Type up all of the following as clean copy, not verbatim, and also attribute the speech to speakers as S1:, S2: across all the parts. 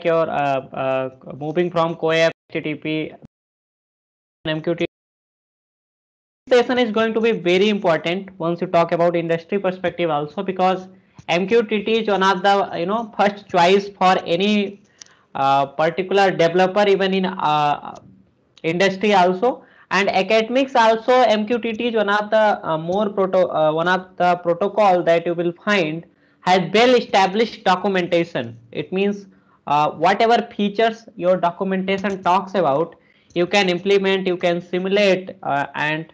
S1: your moving from CoAP, HTTP, MQTT. Session is going to be very important once you talk about industry perspective also, because MQTT is one of the first choice for any particular developer, even in industry also. And academics also, MQTT is one of the one of the protocol that you will find has well established documentation. It means whatever features your documentation talks about, you can implement, you can simulate, and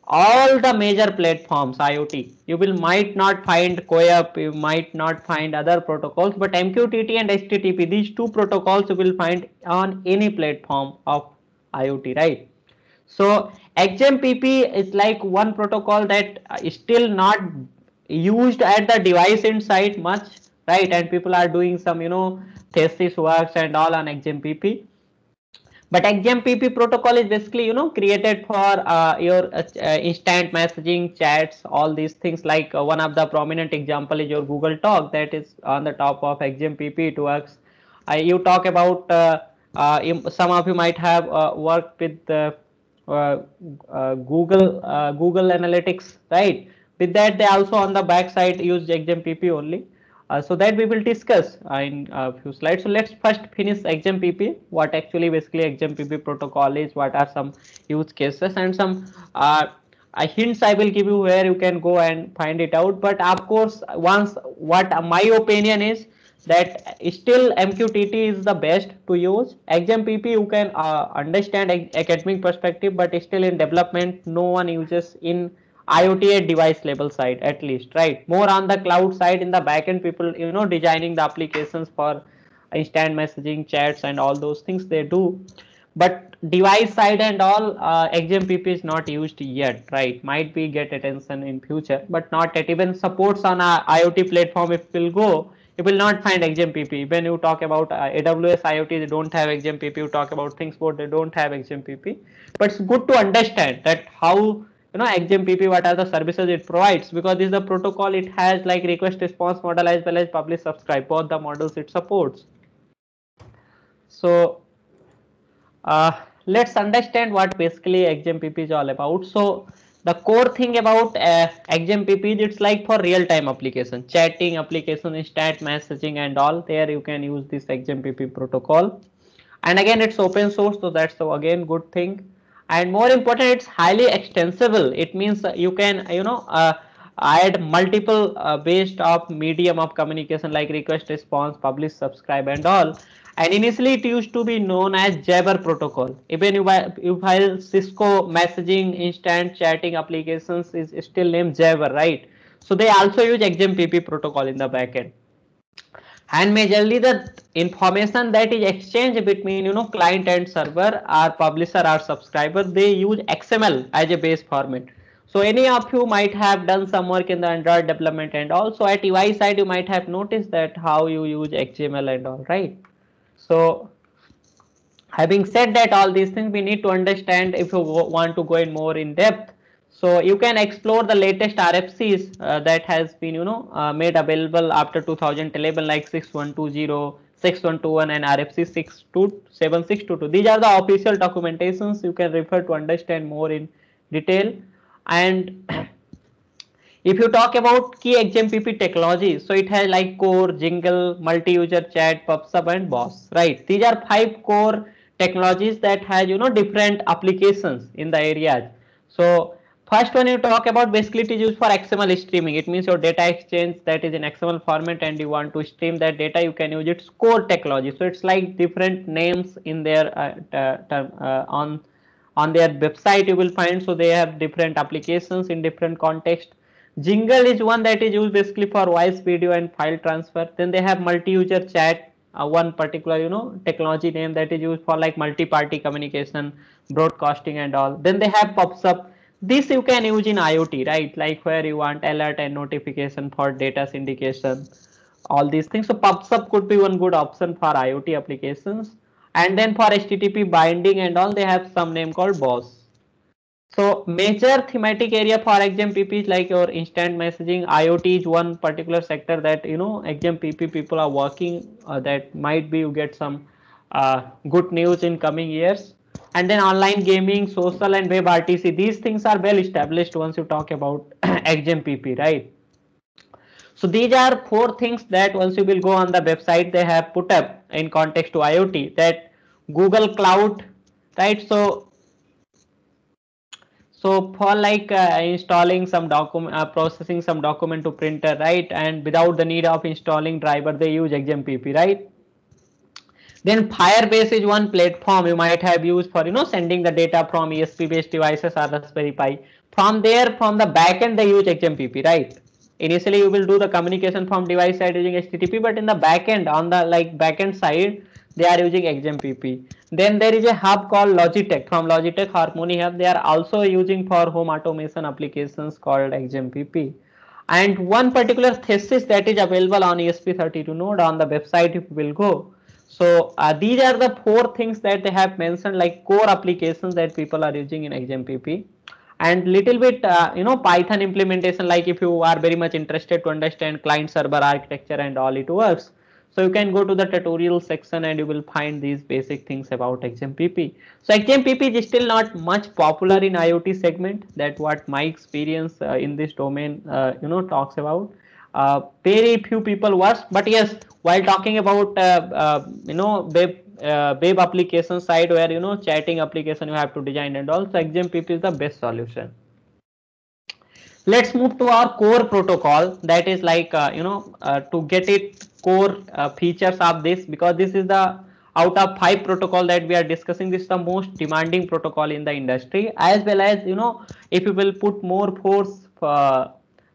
S1: all the major platforms IoT. You will might not find CoAP, you might not find other protocols, but MQTT and HTTP, these two protocols you will find on any platform of IoT, right? So XMPP is like one protocol that is still not used at the device inside much, right? And people are doing some thesis works and all on XMPP. But XMPP protocol is basically created for your instant messaging, chats, all these things. Like one of the prominent example is your Google Talk, that is on the top of XMPP. It works. You talk about some of you might have worked with Google Analytics, right? With that, they also on the back side use XMPP only. So that we will discuss in a few slides. So let's first finish XMPP. What actually basically XMPP protocol is, what are some use cases, and some hints I will give you where you can go and find it out. But of course, once what my opinion is that still MQTT is the best to use. XMPP you can understand academic perspective, but still in development no one uses in IoT at device level side, at least, right? More on the cloud side, in the backend, people designing the applications for instant messaging, chats, and all those things they do. But device side and all, XMPP is not used yet, right? Might be get attention in future, but not yet. Even supports on a IoT platform, if will go, you will not find XMPP. When you talk about AWS IoT, they don't have XMPP. You talk about ThinkSpot, they don't have XMPP. But it's good to understand that how XMPP, what are the services it provides, because this is the protocol. It has like request response model as well as publish subscribe, both the models it supports. So let's understand what basically XMPP is all about. So the core thing about XMPP, it's like for real-time application, chatting application, instant messaging and all. There you can use this XMPP protocol. And again, it's open source, so that's again good thing. And more important, it's highly extensible. It means you can add multiple based of medium of communication, like request response, publish subscribe and all. And initially it used to be known as Jabber protocol. Even while Cisco messaging instant chatting applications is still named Jabber, right? So they also use XMPP protocol in the backend. And majorly the information that is exchanged between client and server, or publisher or subscriber, they use XML as a base format. So any of you might have done some work in the Android development, and also at UI side you might have noticed that how you use XML and all, right? So having said that, all these things we need to understand if you want to go in more in depth. So you can explore the latest RFCs that has been made available after 2011, like 6120, 6121 and RFC 7622. These are the official documentations you can refer to understand more in detail. And if you talk about key XMPP technology, so it has like core, jingle, multi-user chat, PubSub and BOSS, right? These are 5 core technologies that has different applications in the areas. So first one you talk about, basically it is used for XML streaming. It means your data exchange that is in XML format and you want to stream that data, you can use its core technology. So it's like different names in their on their website you will find. So they have different applications in different context. Jingle is one that is used basically for voice, video and file transfer. Then they have multi-user chat, one particular technology name that is used for like multi-party communication, broadcasting and all. Then they have PubSub. This you can use in IoT, right? Like where you want alert and notification for data syndication, all these things. So PubSub could be one good option for IoT applications. And then for HTTP binding and all, they have some name called BOSS. So major thematic area for XMPP is like your instant messaging. IoT is one particular sector that XMPP people are working. That might be you get some good news in coming years. And then online gaming, social and web RTC. These things are well established once you talk about XMPP, right? So these are four things that once you will go on the website they have put up in context to IoT, that Google Cloud, right? So for like installing some document, processing some document to printer, right? And without the need of installing driver, they use XMPP, right? Then Firebase is one platform you might have used for sending the data from ESP based devices or Raspberry Pi. From there, from the backend, they use XMPP, right? Initially, you will do the communication from device side using HTTP, but in the backend, on the like backend side, they are using XMPP. Then there is a hub called Logitech, from Logitech Harmony Hub. They are also using for home automation applications called XMPP. And one particular thesis that is available on ESP32 node on the website, if you will go. So these are the four things that they have mentioned, like core applications that people are using in XMPP. And little bit Python implementation, like if you are very much interested to understand client server architecture and all it works, so you can go to the tutorial section and you will find these basic things about XMPP. So XMPP is still not much popular in IoT segment, that what my experience in this domain talks about. Very few people work, but yes, while talking about web application side, where chatting application you have to design and also XMPP is the best solution. Let's move to our core protocol, that is like to get it core features of this, because this is the out of 5 protocol that we are discussing, this is the most demanding protocol in the industry, as well as if you will put more force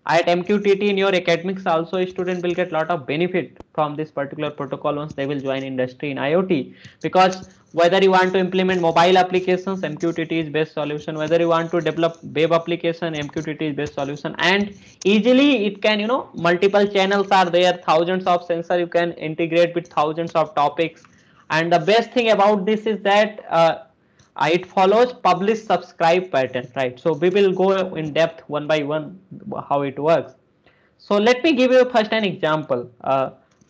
S1: at MQTT in your academics also, a student will get a lot of benefit from this particular protocol once they will join industry in IoT. Because whether you want to implement mobile applications, MQTT is best solution. Whether you want to develop web application, MQTT is best solution. And easily it can, multiple channels are there, thousands of sensor you can integrate with thousands of topics. And the best thing about this is that it follows publish subscribe pattern, right? So we will go in depth one by one how it works. So let me give you first an example.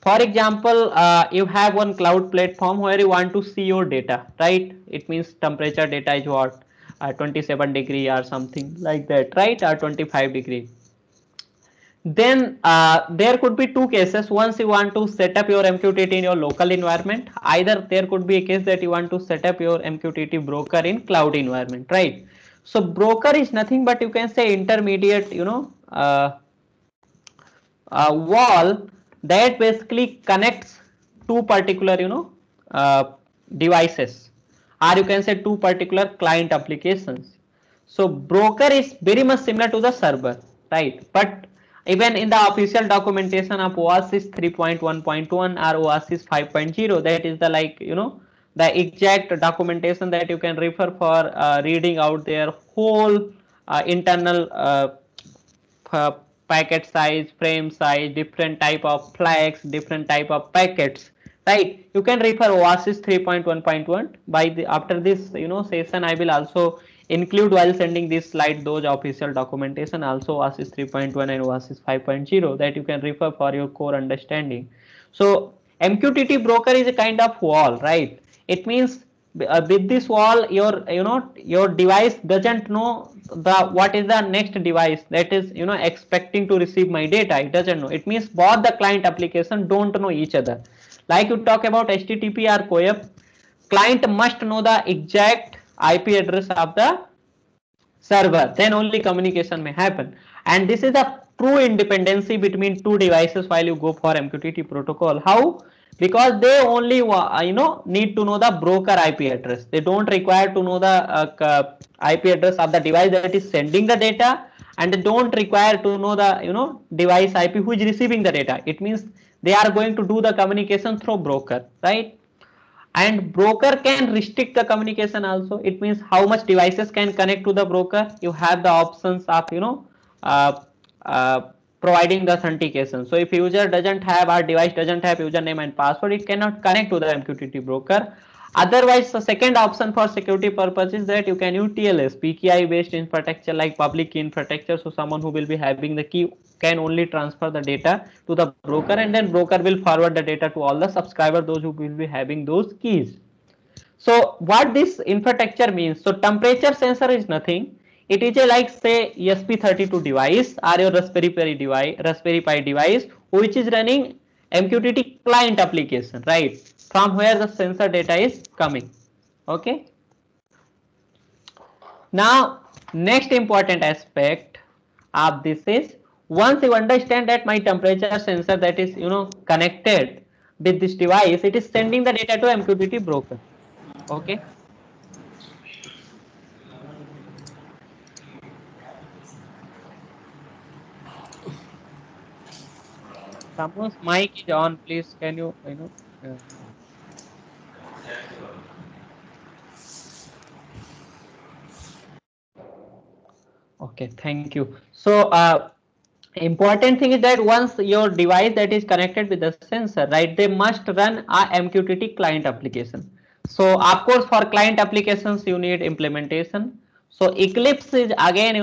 S1: For example, you have one cloud platform where you want to see your data, right? It means temperature data is what, 27 degree or something like that, right? Or 25 degree. Then there could be two cases. Once you want to set up your MQTT in your local environment, either there could be a case that you want to set up your MQTT broker in cloud environment, right? So broker is nothing but you can say intermediate, wall that basically connects two particular devices, or you can say two particular client applications. So broker is very much similar to the server, right? But even in the official documentation of OASIS 3.1.1 or OASIS 5.0, that is the like the exact documentation that you can refer for reading out their whole internal packet size, frame size, different type of flags, different type of packets, right? You can refer OASIS 3.1.1. By the after this session, I will also include while sending this slide those official documentation, also OASIS 3.1 and OASIS 5.0, that you can refer for your core understanding. So MQTT broker is a kind of wall, right? It means with this wall your device doesn't know the what is the next device that is expecting to receive my data. It doesn't know. It means both the client application don't know each other. Like you talk about HTTP or COAP, client must know the exact IP address of the server, then only communication may happen. And this is a true independency between two devices while you go for MQTT protocol. How? Because they only need to know the broker IP address. They don't require to know the IP address of the device that is sending the data, and they don't require to know the device IP who is receiving the data. It means they are going to do the communication through broker, right? And broker can restrict the communication also. It means how much devices can connect to the broker. You have the options of uh, uh, providing the authentication. So if user doesn't have, our device doesn't have username and password, it cannot connect to the MQTT broker. Otherwise, the second option for security purpose is that you can use TLS, PKI based infrastructure like public key infrastructure. So someone who will be having the key can only transfer the data to the broker, and then broker will forward the data to all the subscribers, those who will be having those keys. So what this infrastructure means, so temperature sensor is nothing. It is a like say ESP32 device or your Raspberry Pi device, which is running MQTT client application, right? From where the sensor data is coming. Okay. Now, next important aspect of this is, once you understand that my temperature sensor that is connected with this device, it is sending the data to MQTT broker. Okay. Someone's mic is on, please. Can you? Okay, thank you. So, important thing is that once your device that is connected with the sensor, right, they must run a MQTT client application. So, of course, for client applications, you need implementation. So, Eclipse is again,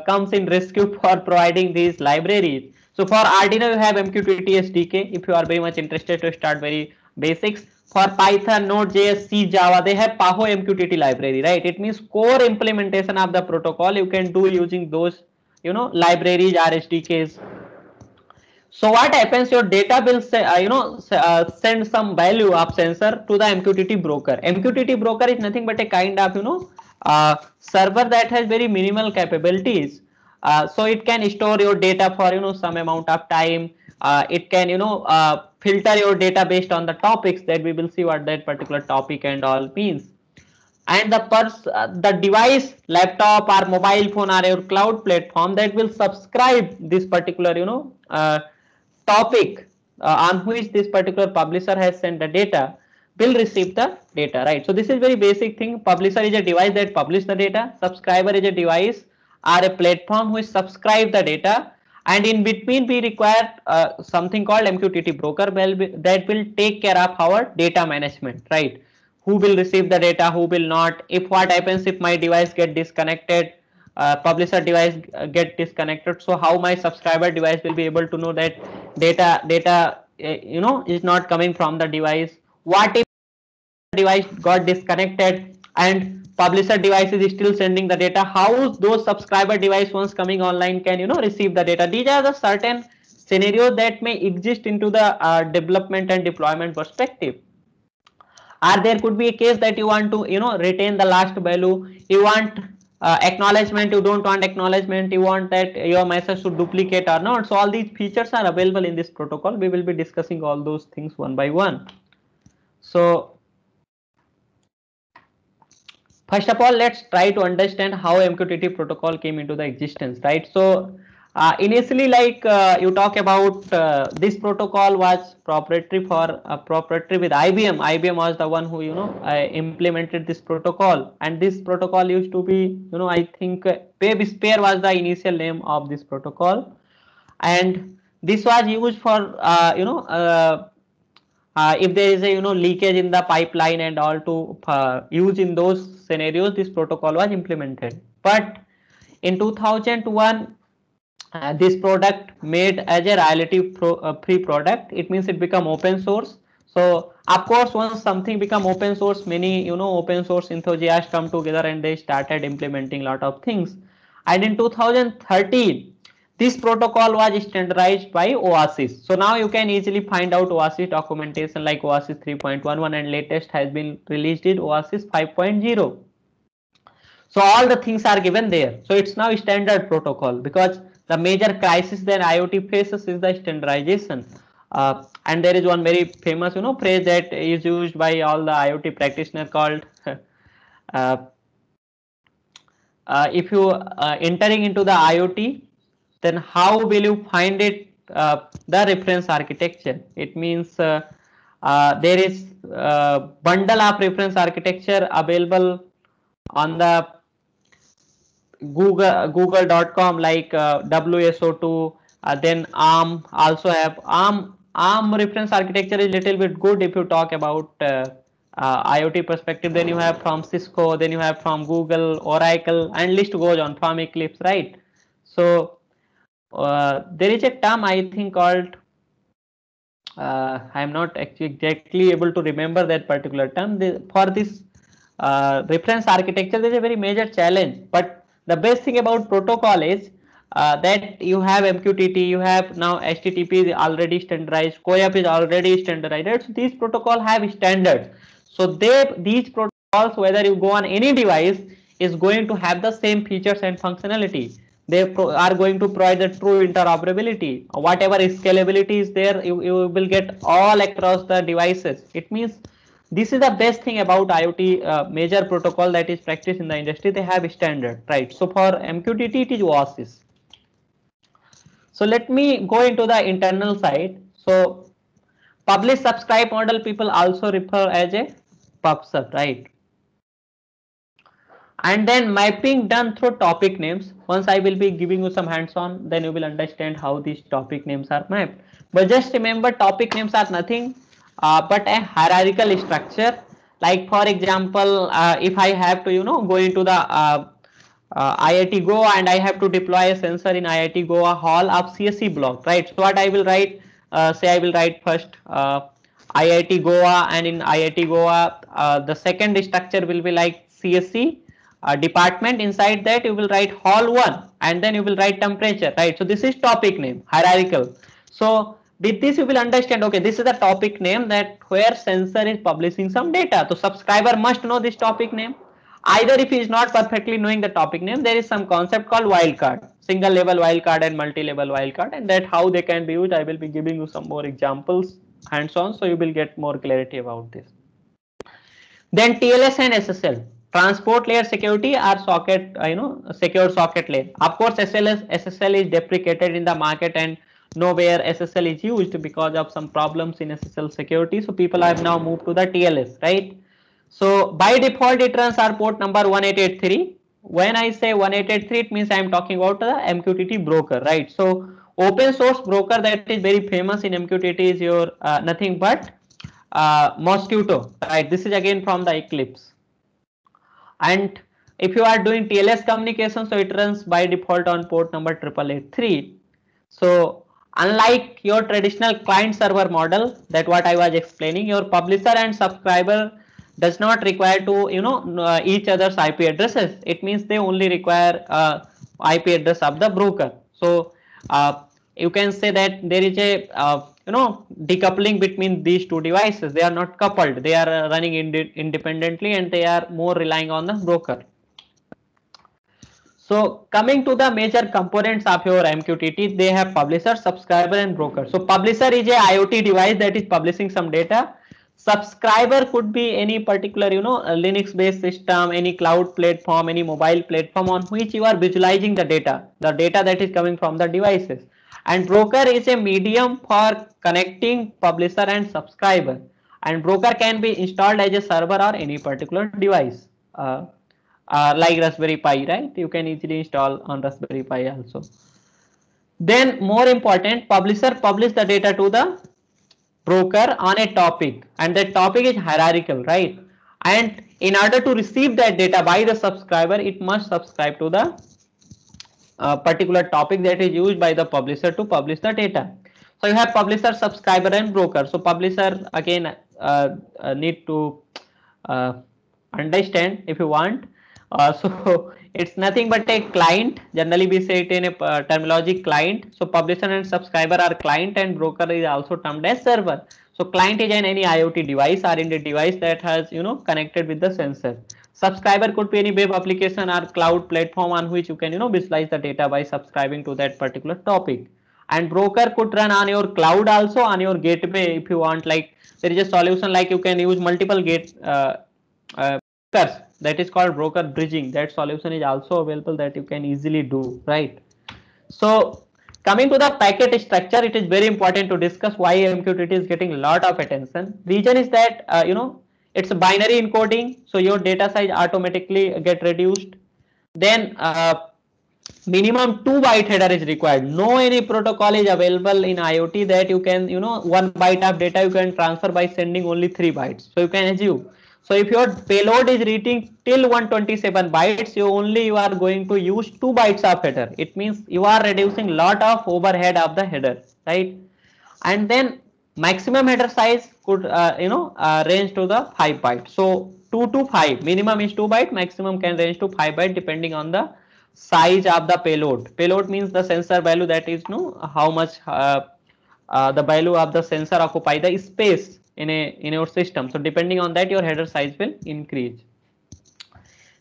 S1: comes in rescue for providing these libraries. So, for Arduino, you have MQTT SDK. If you are very much interested to start very basics, for Python, Node.js, C, Java, they have PAHO MQTT library, right? It means core implementation of the protocol you can do using those, libraries or SDKs. So what happens? Your data will say, send some value of sensor to the MQTT broker. MQTT broker is nothing but a kind of server that has very minimal capabilities. So it can store your data for some amount of time. It can filter your data based on the topics that we will see what that particular topic and all means. And the device, laptop or mobile phone or your cloud platform that will subscribe this particular topic on which this particular publisher has sent the data will receive the data, right? So this is very basic thing. Publisher is a device that publish the data, subscriber is a device or a platform which subscribe the data, and in between we require something called MQTT broker that will take care of our data management, right? Who will receive the data, who will not, if what happens if my device get disconnected, publisher device get disconnected, so how my subscriber device will be able to know that data is not coming from the device. What if device got disconnected and publisher device is still sending the data, how those subscriber device once coming online can receive the data? These are the certain scenarios that may exist into the development and deployment perspective. Or there could be a case that you want to retain the last value, you want acknowledgement, you don't want acknowledgement, you want that your message should duplicate or not. So all these features are available in this protocol. We will be discussing all those things one by one. So first of all, let's try to understand how MQTT protocol came into the existence, right? So initially, like you talk about this protocol was proprietary with IBM. IBM was the one who implemented this protocol, and this protocol used to be I think WebSphere was the initial name of this protocol, and this was used for if there is a leakage in the pipeline and all to use in those scenarios, this protocol was implemented. But in 2001, this product made as a royalty free product. It means it become open source. So of course, once something become open source, many open source enthusiasts come together and they started implementing a lot of things. And in 2013, this protocol was standardized by OASIS. So now you can easily find out OASIS documentation like OASIS 3.11, and latest has been released in OASIS 5.0. So all the things are given there. So it's now standard protocol, because the major crisis that IoT faces is the standardization. And there is one very famous phrase that is used by all the IoT practitioners called uh, if you entering into the IoT, then how will you find it the reference architecture? It means there is bundle of reference architecture available on the google.com, like WSO2, then ARM also have ARM reference architecture is little bit good if you talk about IoT perspective, then you have from Cisco, then you have from Google, Oracle, and list goes on from Eclipse, right? So there is a term I think called, I am not actually exactly able to remember that particular term. For this reference architecture, there is a very major challenge. But the best thing about protocol is that you have MQTT, you have now HTTP is already standardized, CoAP is already standardized. So these protocols have standards. So these protocols, whether you go on any device, is going to have the same features and functionality. They are going to provide the true interoperability. Whatever scalability is there, you will get all across the devices. It means this is the best thing about IoT major protocol that is practiced in the industry. They have standard, right? So for MQTT, it is OASIS. So let me go into the internal side. So publish subscribe model people also refer as a PubSub, right? And then mapping done through topic names. Once I will be giving you some hands-on, then you will understand how these topic names are mapped. But just remember, topic names are nothing but a hierarchical structure. Like for example, if I have to go into the IIT Goa and I have to deploy a sensor in IIT Goa hall of CSE block, right? So what I will write, say I will write first IIT Goa, and in IIT Goa the second structure will be like CSE department. Inside that you will write hall 1 and then you will write temperature, right? So this is topic name, hierarchical. So with this you will understand, okay, this is the topic name that where sensor is publishing some data. So subscriber must know this topic name. Either if he is not perfectly knowing the topic name, there is some concept called wildcard, single level wildcard and multi-level wildcard, and that how they can be used. I will be giving you some more examples hands-on, so you will get more clarity about this. Then TLS and SSL, transport layer security or socket, secure socket layer. Of course, SSL is deprecated in the market and nowhere SSL is used because of some problems in SSL security. So people have now moved to the TLS, right? So by default, it runs our port number 1883. When I say 1883, it means I am talking about the MQTT broker, right? So open source broker that is very famous in MQTT is your nothing but Mosquitto, right? This is again from the Eclipse. And if you are doing TLS communication, so it runs by default on port number 8883. So unlike your traditional client server model, that what I was explaining, your publisher and subscriber does not require to each other's IP addresses. It means they only require IP address of the broker. So you can say that there is a decoupling between these two devices. They are not coupled, they are running independently and they are more relying on the broker. So coming to the major components of your MQTT, they have publisher, subscriber and broker. So publisher is a IoT device that is publishing some data. Subscriber could be any particular Linux based system, any cloud platform, any mobile platform on which you are visualizing the data that is coming from the devices. And broker is a medium for connecting publisher and subscriber, and broker can be installed as a server or any particular device. Like Raspberry Pi, right? You can easily install on Raspberry Pi also. Then more important, publisher publish the data to the broker on a topic, and that topic is hierarchical, right? And in order to receive that data by the subscriber, it must subscribe to the particular topic that is used by the publisher to publish the data. So you have publisher, subscriber and broker. So publisher again need to understand if you want. So it's nothing but a client. Generally we say it in a terminology client. So publisher and subscriber are client and broker is also termed as server. So client is in any IoT device or in the device that has connected with the sensor. Subscriber could be any web application or cloud platform on which you can visualize the data by subscribing to that particular topic. And broker could run on your cloud also, on your gateway if you want. Like there is a solution like you can use multiple that is called broker bridging. That solution is also available that you can easily do, right? So coming to the packet structure, it is very important to discuss why MQTT is getting a lot of attention. Reason is that it's a binary encoding, so your data size automatically get reduced. Then minimum 2 byte header is required. No any protocol is available in IoT that you can 1 byte of data you can transfer by sending only 3 bytes. So you can assume. So if your payload is reaching till 127 bytes, you are going to use 2 bytes of header. It means you are reducing lot of overhead of the header, right? And then maximum header size could range to the 5 bytes. So 2 to 5, minimum is 2 byte, maximum can range to 5 byte depending on the size of the payload. Payload means the sensor value, that is how much the value of the sensor occupy the space in your system. So depending on that, your header size will increase.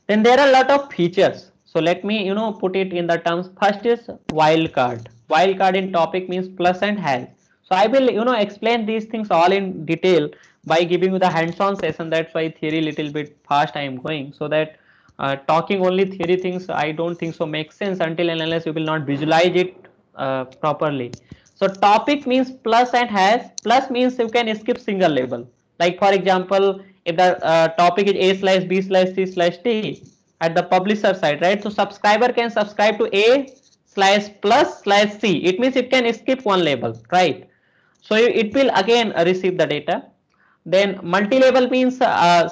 S1: Then there are a lot of features. So let me put it in the terms. First is wildcard. Wildcard in topic means plus and hash. So I will explain these things all in detail by giving you the hands-on session. That's why theory little bit fast I am going, so that talking only theory things I don't think so makes sense until and unless you will not visualize it properly. So topic means plus and hash. Plus means you can skip single label. Like for example, if the topic is A slash B slash C slash D at the publisher side, right? So subscriber can subscribe to A slash plus slash C. It means it can skip one label, right? So it will again receive the data. Then multi-label means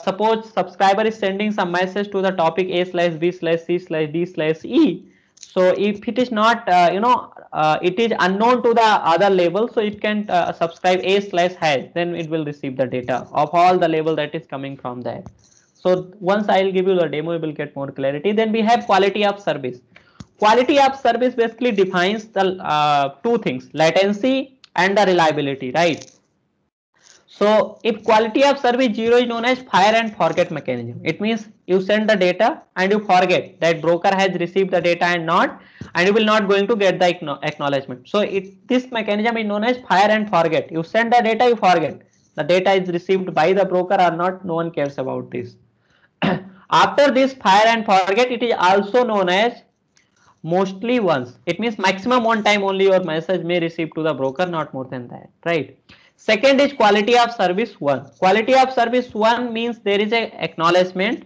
S1: suppose subscriber is sending some message to the topic A slash B slash C slash D slash E. So if it is not it is unknown to the other label, so it can subscribe A slash hash, then it will receive the data of all the label that is coming from that. So once I'll give you the demo, you will get more clarity. Then we have quality of service. Quality of service basically defines the two things, latency and the reliability, right? So if quality of service 0 is known as fire and forget mechanism. It means you send the data and you forget that broker has received the data and not, and you will not going to get the acknowledgement. So this mechanism is known as fire and forget. You send the data, you forget. The data is received by the broker or not, no one cares about this. After this fire and forget, it is also known as mostly once. It means maximum one time only your message may receive to the broker, not more than that, right? Second is quality of service 1. Quality of service 1 means there is a acknowledgement,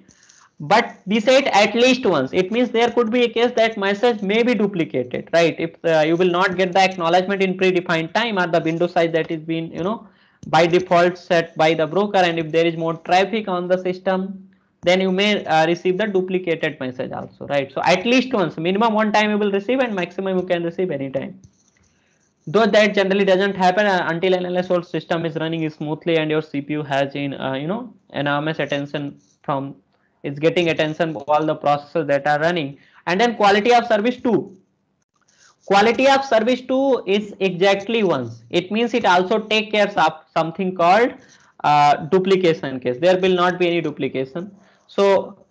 S1: but we said at least once. It means there could be a case that message may be duplicated, right? If you will not get the acknowledgement in predefined time, or the window size that is being by default set by the broker, and if there is more traffic on the system, then you may receive the duplicated message also, right? So at least once, minimum one time you will receive, and maximum you can receive anytime. Though that generally doesn't happen until and unless your system is running smoothly and your CPU has enormous attention from, it's getting attention all the processes that are running. And then quality of service 2. Quality of service 2 is exactly once. It means it also take care of something called duplication case. There will not be any duplication. So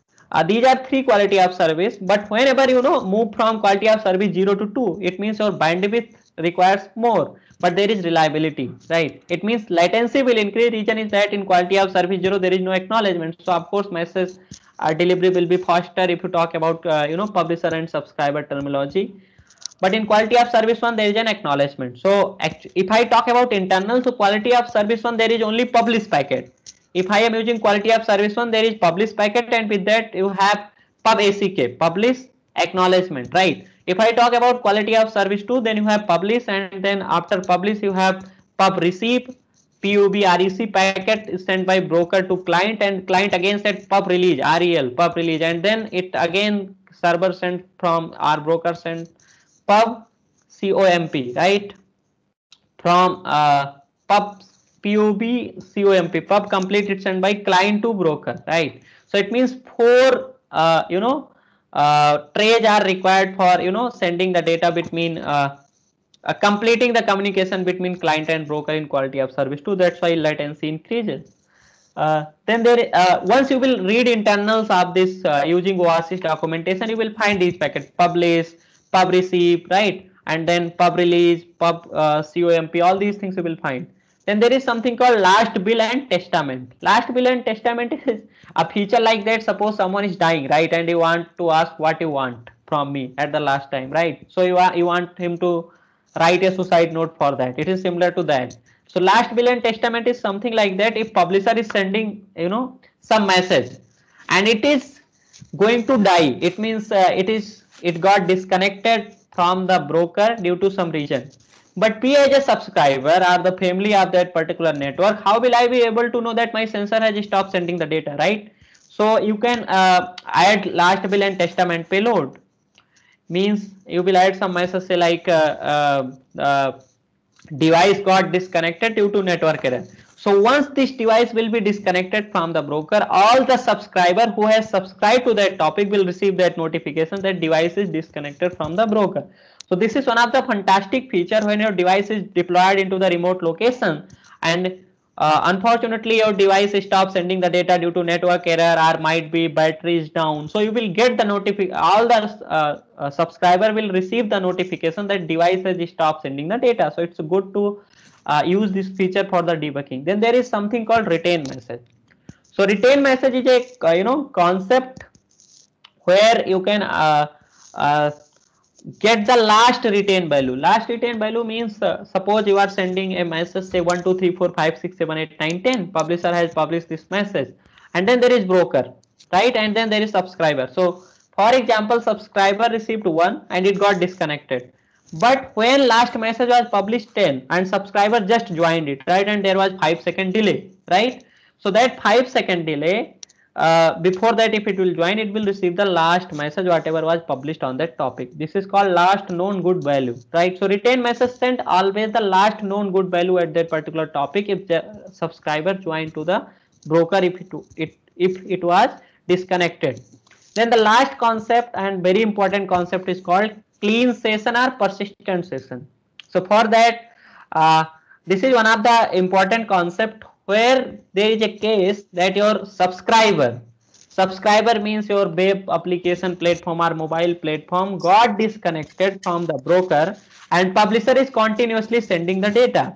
S1: these are three quality of service, but whenever move from quality of service 0 to 2, it means your bandwidth requires more, but there is reliability, right? It means latency will increase. Reason is that in quality of service 0 there is no acknowledgement, so of course message delivery will be faster if you talk about publisher and subscriber terminology. But in quality of service 1 there is an acknowledgement. So if I talk about internal, so quality of service 1 there is only publish packet. If I am using quality of service 1, there is publish packet, and with that you have pub ACK, publish acknowledgement, right? If I talk about quality of service 2, then you have publish, and then after publish you have pub receive, pub rec packet is sent by broker to client, and client again said pub release, rel, pub release, and then it again server sent from our broker sent pub comp, right? From pub comp, pub complete it's sent by client to broker, right? So it means 4 trays are required for sending the data between completing the communication between client and broker in quality of service 2. That's why latency increases. Then there once you will read internals of this using OASIS documentation, you will find these packets: publish, pub receive, right? And then pub release, pub comp, all these things you will find. Then there is something called last will and testament. Last will and testament is a feature like that. Suppose someone is dying, right, and you want to ask what you want from me at the last time, right? So you want him to write a suicide note for that. It is similar to that. So last will and testament is something like that. If publisher is sending some message and it is going to die, it means it got disconnected from the broker due to some reason. But me as a subscriber or the family of that particular network, how will I be able to know that my sensor has stopped sending the data, right? So you can add last will and testament payload. Means you will add some message say like device got disconnected due to network error. So once this device will be disconnected from the broker, all the subscriber who has subscribed to that topic will receive that notification that device is disconnected from the broker. So this is one of the fantastic feature when your device is deployed into the remote location and unfortunately your device stops sending the data due to network error or might be battery is down. So you will get the notification, all the subscriber will receive the notification that device has stopped sending the data. So it's good to use this feature for the debugging. Then there is something called retain message. So retain message is a concept where you can uh, get the last retain value. Last retain value means suppose you are sending a message say 1 2 3 4 5 6 7 8 9 10. Publisher has published this message and then there is broker, right? And then there is subscriber. So for example, subscriber received 1 and it got disconnected, but when last message was published 10 and subscriber just joined it, right? And there was 5-second delay, right? So that 5-second delay, before that if it will join, it will receive the last message whatever was published on that topic. This is called last known good value, right? So retain message sent always the last known good value at that particular topic if the subscriber joined to the broker if it was disconnected. Then the last concept and very important concept is called clean session or persistent session. So for that, this is one of the important concept where there is a case that your subscriber means your web application platform or mobile platform got disconnected from the broker and publisher is continuously sending the data.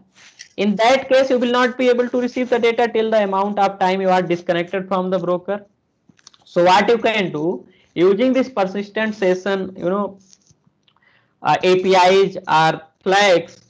S1: In that case, you will not be able to receive the data till the amount of time you are disconnected from the broker. So what you can do using this persistent session, APIs or flags,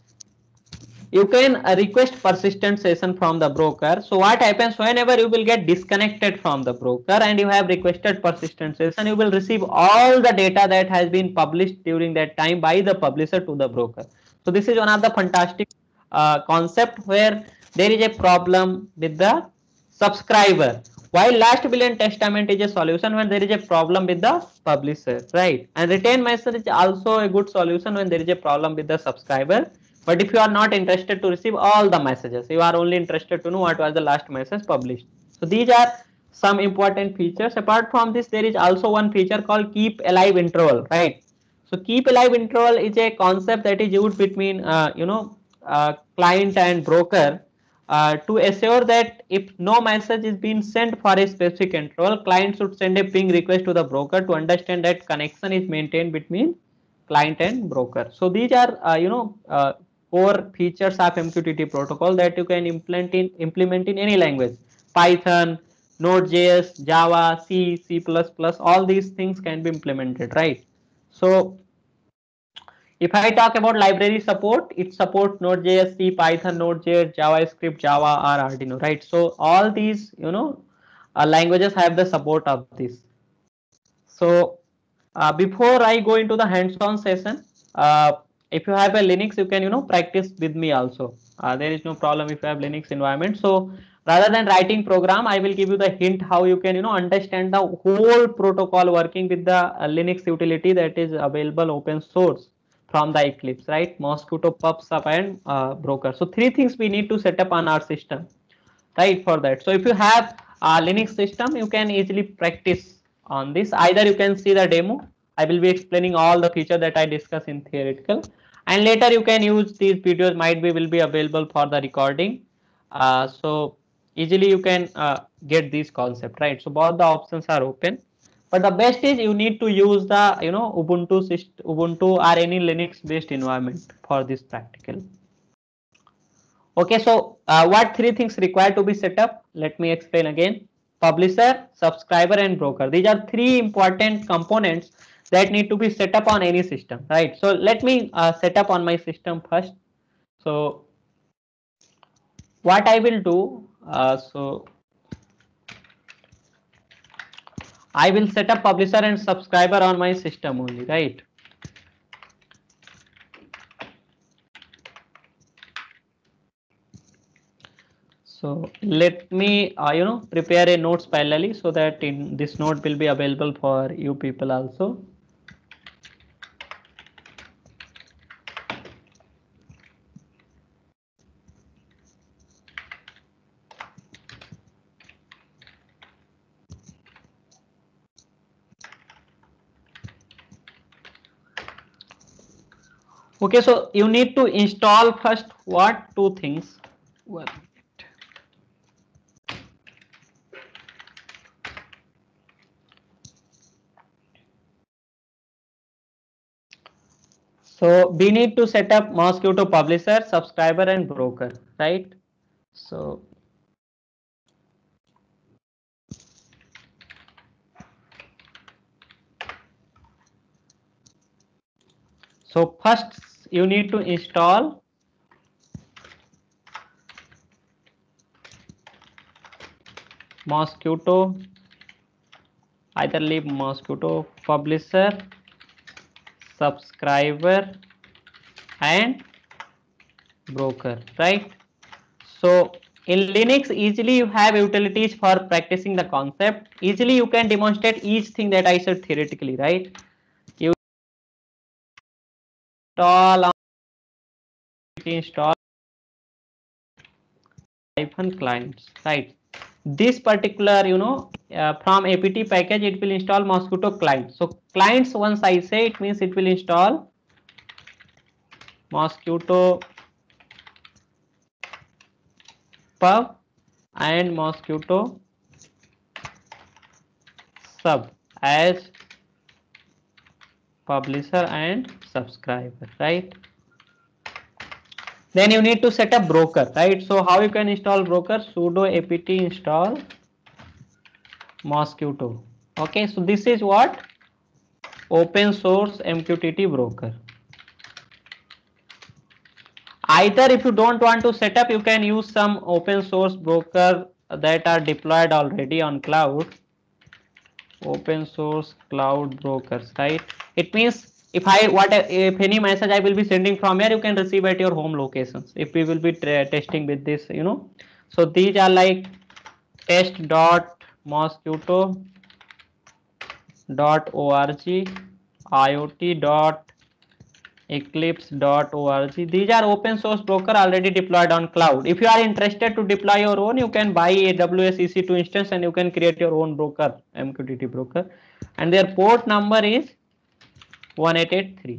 S1: you can request persistent session from the broker. So what happens whenever you will get disconnected from the broker and you have requested persistent session, you will receive all the data that has been published during that time by the publisher to the broker. So this is one of the fantastic concept where there is a problem with the subscriber, while last will and testament is a solution when there is a problem with the publisher, right? And retain message is also a good solution when there is a problem with the subscriber. But if you are not interested to receive all the messages, you are only interested to know what was the last message published. So these are some important features. Apart from this, there is also one feature called keep alive interval, right? So keep alive interval is a concept that is used between client and broker to assure that if no message is being sent for a specific interval, client should send a ping request to the broker to understand that connection is maintained between client and broker. So these are core features of MQTT protocol that you can implement in any language: Python, Node.js, Java, C, C++. All these things can be implemented, right? So if I talk about library support, it supports Node.js, C, Python, Node.js, JavaScript, Java, or Arduino, right? So all these, languages have the support of this. So before I go into the hands-on session, if you have a Linux, you can, practice with me also. There is no problem if you have Linux environment. So rather than writing program, I will give you the hint how you can, understand the whole protocol working with the Linux utility that is available open source from the Eclipse, right? Mosquitto, PubSub, and Broker. So three things we need to set up on our system, right? For that. So if you have a Linux system, you can easily practice on this. Either you can see the demo. I will be explaining all the features that I discuss in theoretical, and later you can use these videos. Might be will be available for the recording. So easily you can get this concept, right? So both the options are open, but the best is you need to use the Ubuntu or any Linux based environment for this practical. Okay, so what three things required to be set up? Let me explain again. Publisher, subscriber, and broker. These are three important components that need to be set up on any system, right? So let me set up on my system first. So what I will do, I will set up publisher and subscriber on my system only, right? So let me prepare a notes parallelly so that in this note will be available for you people also. Okay, so you need to install first what? Two things. One minute. So we need to set up Mosquitto publisher, subscriber and broker, right? So first you need to install Mosquitto, either leave Mosquitto publisher, subscriber and broker, right? So in Linux, easily you have utilities for practicing the concept. Easily you can demonstrate each thing that I said theoretically, right? You install hyphen clients, right? This particular, from apt package, it will install Mosquitto client. So clients, once I say, it means it will install Mosquitto pub and Mosquitto sub as publisher and subscriber, right? Then you need to set up broker, right? So how you can install broker? Sudo apt install Mosquitto. Okay, so this is what? Open source MQTT broker. Either if you don't want to set up, you can use some open source broker that are deployed already on cloud. Open source cloud brokers, right? It means if any message I will be sending from here, you can receive at your home locations. If we will be testing with this, so these are like test.mosquitto.org, iot.eclipse.org. These are open source broker already deployed on cloud. If you are interested to deploy your own, you can buy AWS EC2 instance and you can create your own broker, MQTT broker, and their port number is 1883.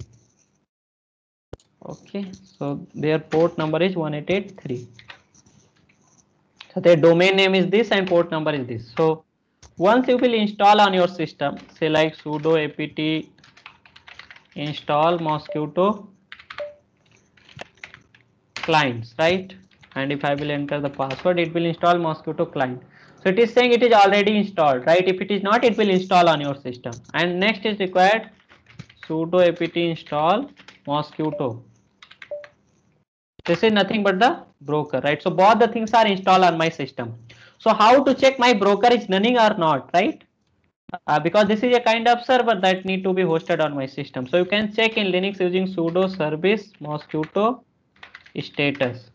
S1: Okay, so their port number is 1883. So their domain name is this and port number is this. So once you will install on your system, say like sudo apt install Mosquitto clients, right? And if I will enter the password, it will install Mosquitto client. So it is saying it is already installed, right? If it is not, it will install on your system. And next is required sudo apt install Mosquitto. This is nothing but the broker, right? So both the things are installed on my system. So how to check my broker is running or not, right? Because this is a kind of server that need to be hosted on my system. So you can check in Linux using sudo service Mosquitto status.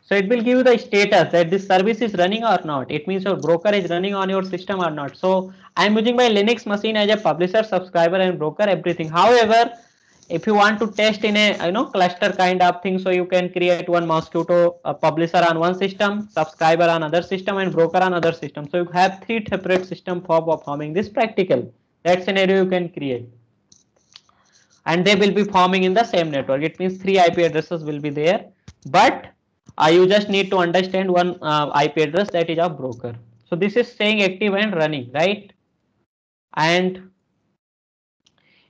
S1: So it will give you the status that this service is running or not. It means your broker is running on your system or not. So I am using my Linux machine as a publisher, subscriber and broker, everything. However, if you want to test in a cluster kind of thing, so you can create one Mosquitto publisher on one system, subscriber on other system and broker on other system. So you have three separate system for performing this practical. That scenario you can create. And they will be forming in the same network. It means 3 IP addresses will be there, but you just need to understand one IP address, that is a broker. So this is saying active and running, right? And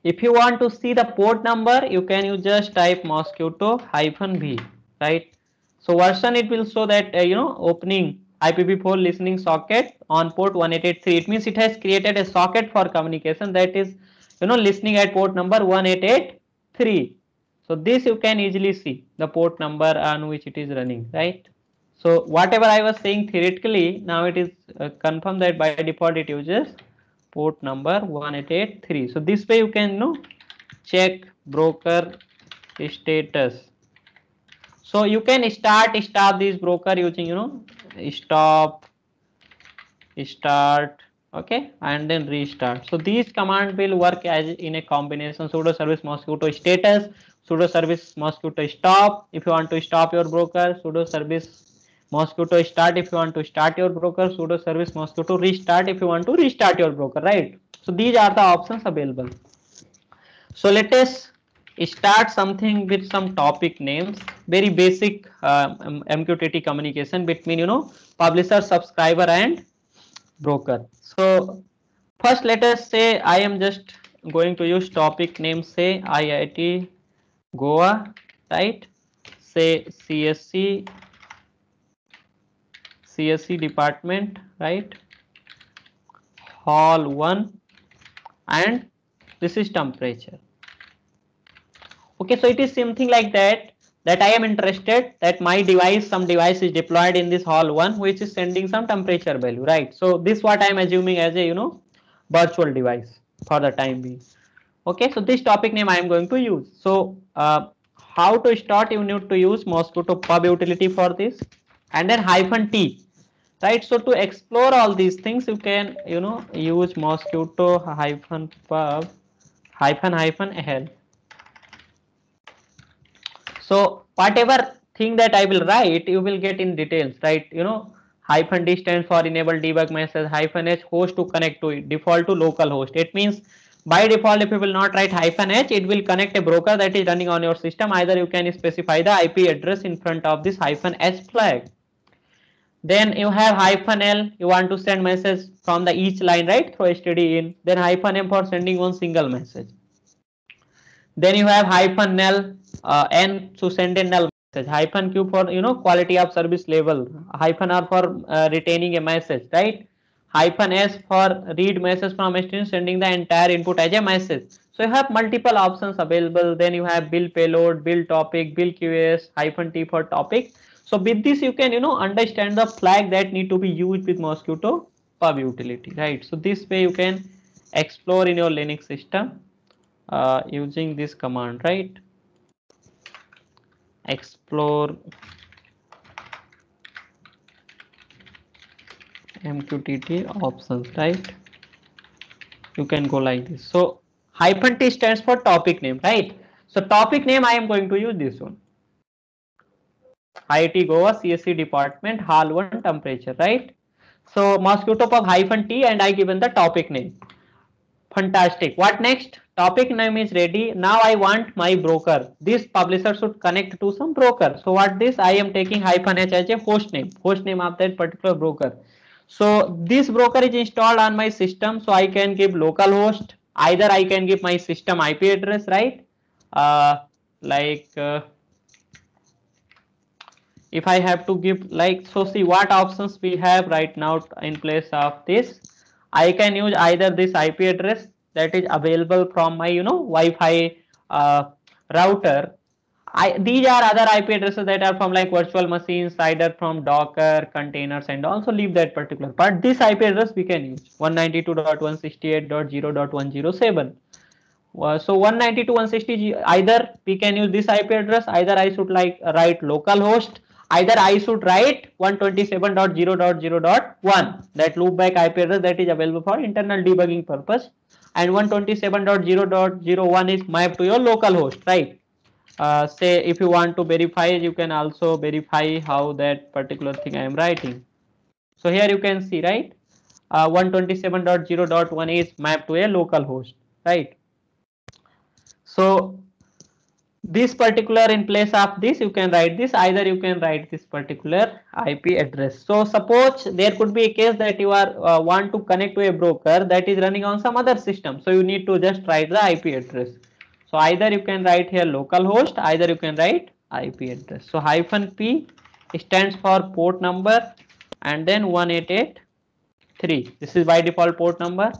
S1: if you want to see the port number, you can just type Mosquitto-v, right? So version, it will show that opening IPv4 listening socket on port 1883. It means it has created a socket for communication that is listening at port number 1883. So this you can easily see the port number on which it is running, right? So whatever I was saying theoretically, now it is confirmed that by default it uses port number 1883. So this way you can check broker status. So you can stop this broker using stop, start, okay, and then restart. So these command will work as in a combination: sudo service mosquito status, sudo service mosquito stop if you want to stop your broker, sudo service mosquito start if you want to start your broker, sudo service mosquito restart if you want to restart your broker, right? So these are the options available. So let us start something with some topic names, very basic MQTT communication between publisher, subscriber and broker. So first let us say I am just going to use topic name, say IIT Goa, right? Say CSC department, right? Hall 1, and this is temperature. Okay, so it is something like that I am interested that my device, some device is deployed in this hall 1 which is sending some temperature value, right? So this what I am assuming as a virtual device for the time being. Okay, so this topic name I am going to use. So how to start, you need to use mosquito pub utility for this, and then -t, right? So to explore all these things you can use mosquito -pub -l. So whatever thing that I will write, you will get in details, right? -d stands for enable debug message, -h host to connect to it, default to local host. It means by default, if you will not write -h, it will connect a broker that is running on your system. Either you can specify the IP address in front of this -h flag. Then you have -l, you want to send message from the each line, right? Through std in. Then -m for sending one single message. Then you have -nl, n to send a null message, -q for quality of service level, -r for retaining a message, right? -s for read message from string, sending the entire input as a message. So you have multiple options available. Then you have bill payload, bill topic, bill QoS, -t for topic. So with this you can understand the flag that need to be used with mosquito pub utility, right? So this way you can explore in your Linux system using this command, right? Explore MQTT options, right? You can go like this. So -t stands for topic name, right? So topic name I am going to use this one. IIT Goa CSC department hall 1 temperature, right? So mosquito pub -t and I given the topic name. Fantastic. What next? Topic name is ready. Now I want my broker. This publisher should connect to some broker. So what this? I am taking -h as a host name of that particular broker. So this broker is installed on my system. So I can give localhost. Either I can give my system IP address, right? Like if I have to give like, so see what options we have right now in place of this. I can use either this IP address that is available from my Wi-Fi router. These are other IP addresses that are from like virtual machines, either from Docker containers, and also leave that particular part. This IP address we can use 192.168.0.107. So 192.160, either we can use this IP address, either I should like write localhost, either I should write 127.0.0.1, that loopback IP address that is available for internal debugging purpose, and 127.0.0.1 is mapped to your local host, right? Say if you want to verify, you can also verify how that particular thing I am writing. So here you can see, right? 127.0.1 is mapped to a local host, right? So this particular, in place of this you can write this, either you can write this particular IP address. So suppose there could be a case that you are want to connect to a broker that is running on some other system, so you need to just write the IP address. So either you can write here localhost, either you can write IP address. So -p stands for port number, and then 1883, this is by default port number,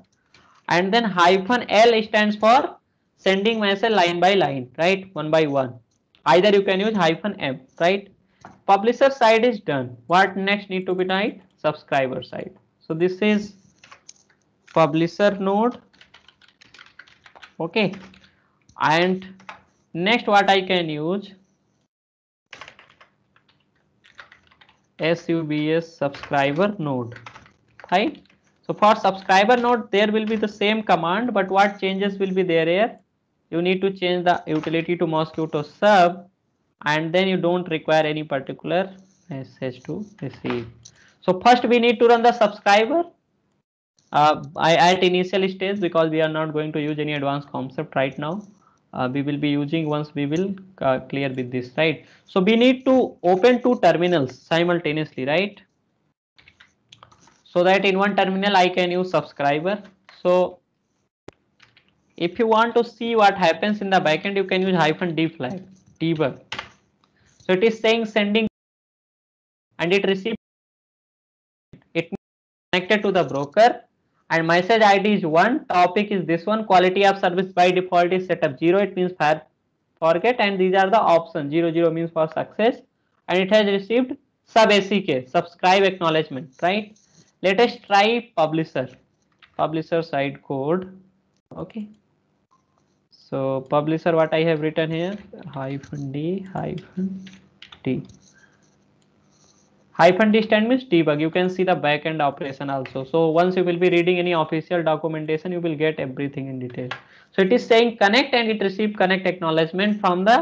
S1: and then -l stands for sending message line by line, right? One by one. Either you can use -m, right? Publisher side is done. What next need to be done? Subscriber side. So this is publisher node. Okay. And next what I can use? subs subscriber node. Right. So for subscriber node, there will be the same command, but what changes will be there here? You need to change the utility to Mosquitto sub, and then you don't require any particular message to receive. So first we need to run the subscriber. I at initial stage, because we are not going to use any advanced concept right now. We will be using once we will clear with this, right? So we need to open two terminals simultaneously, right? So that in one terminal I can use subscriber. So if you want to see what happens in the backend, you can use -d flag debug. So it is saying sending and it receives it connected to the broker, and message ID is 1, topic is this one, quality of service by default is set up 0, it means forget, and these are the options. 00 means for success, and it has received sub ACK, subscribe acknowledgement, right? Let us try publisher side code. Okay, so publisher, what I have written here, -d -d -d stand means debug. You can see the backend operation also. So once you will be reading any official documentation, you will get everything in detail. So it is saying connect, and it received connect acknowledgement from the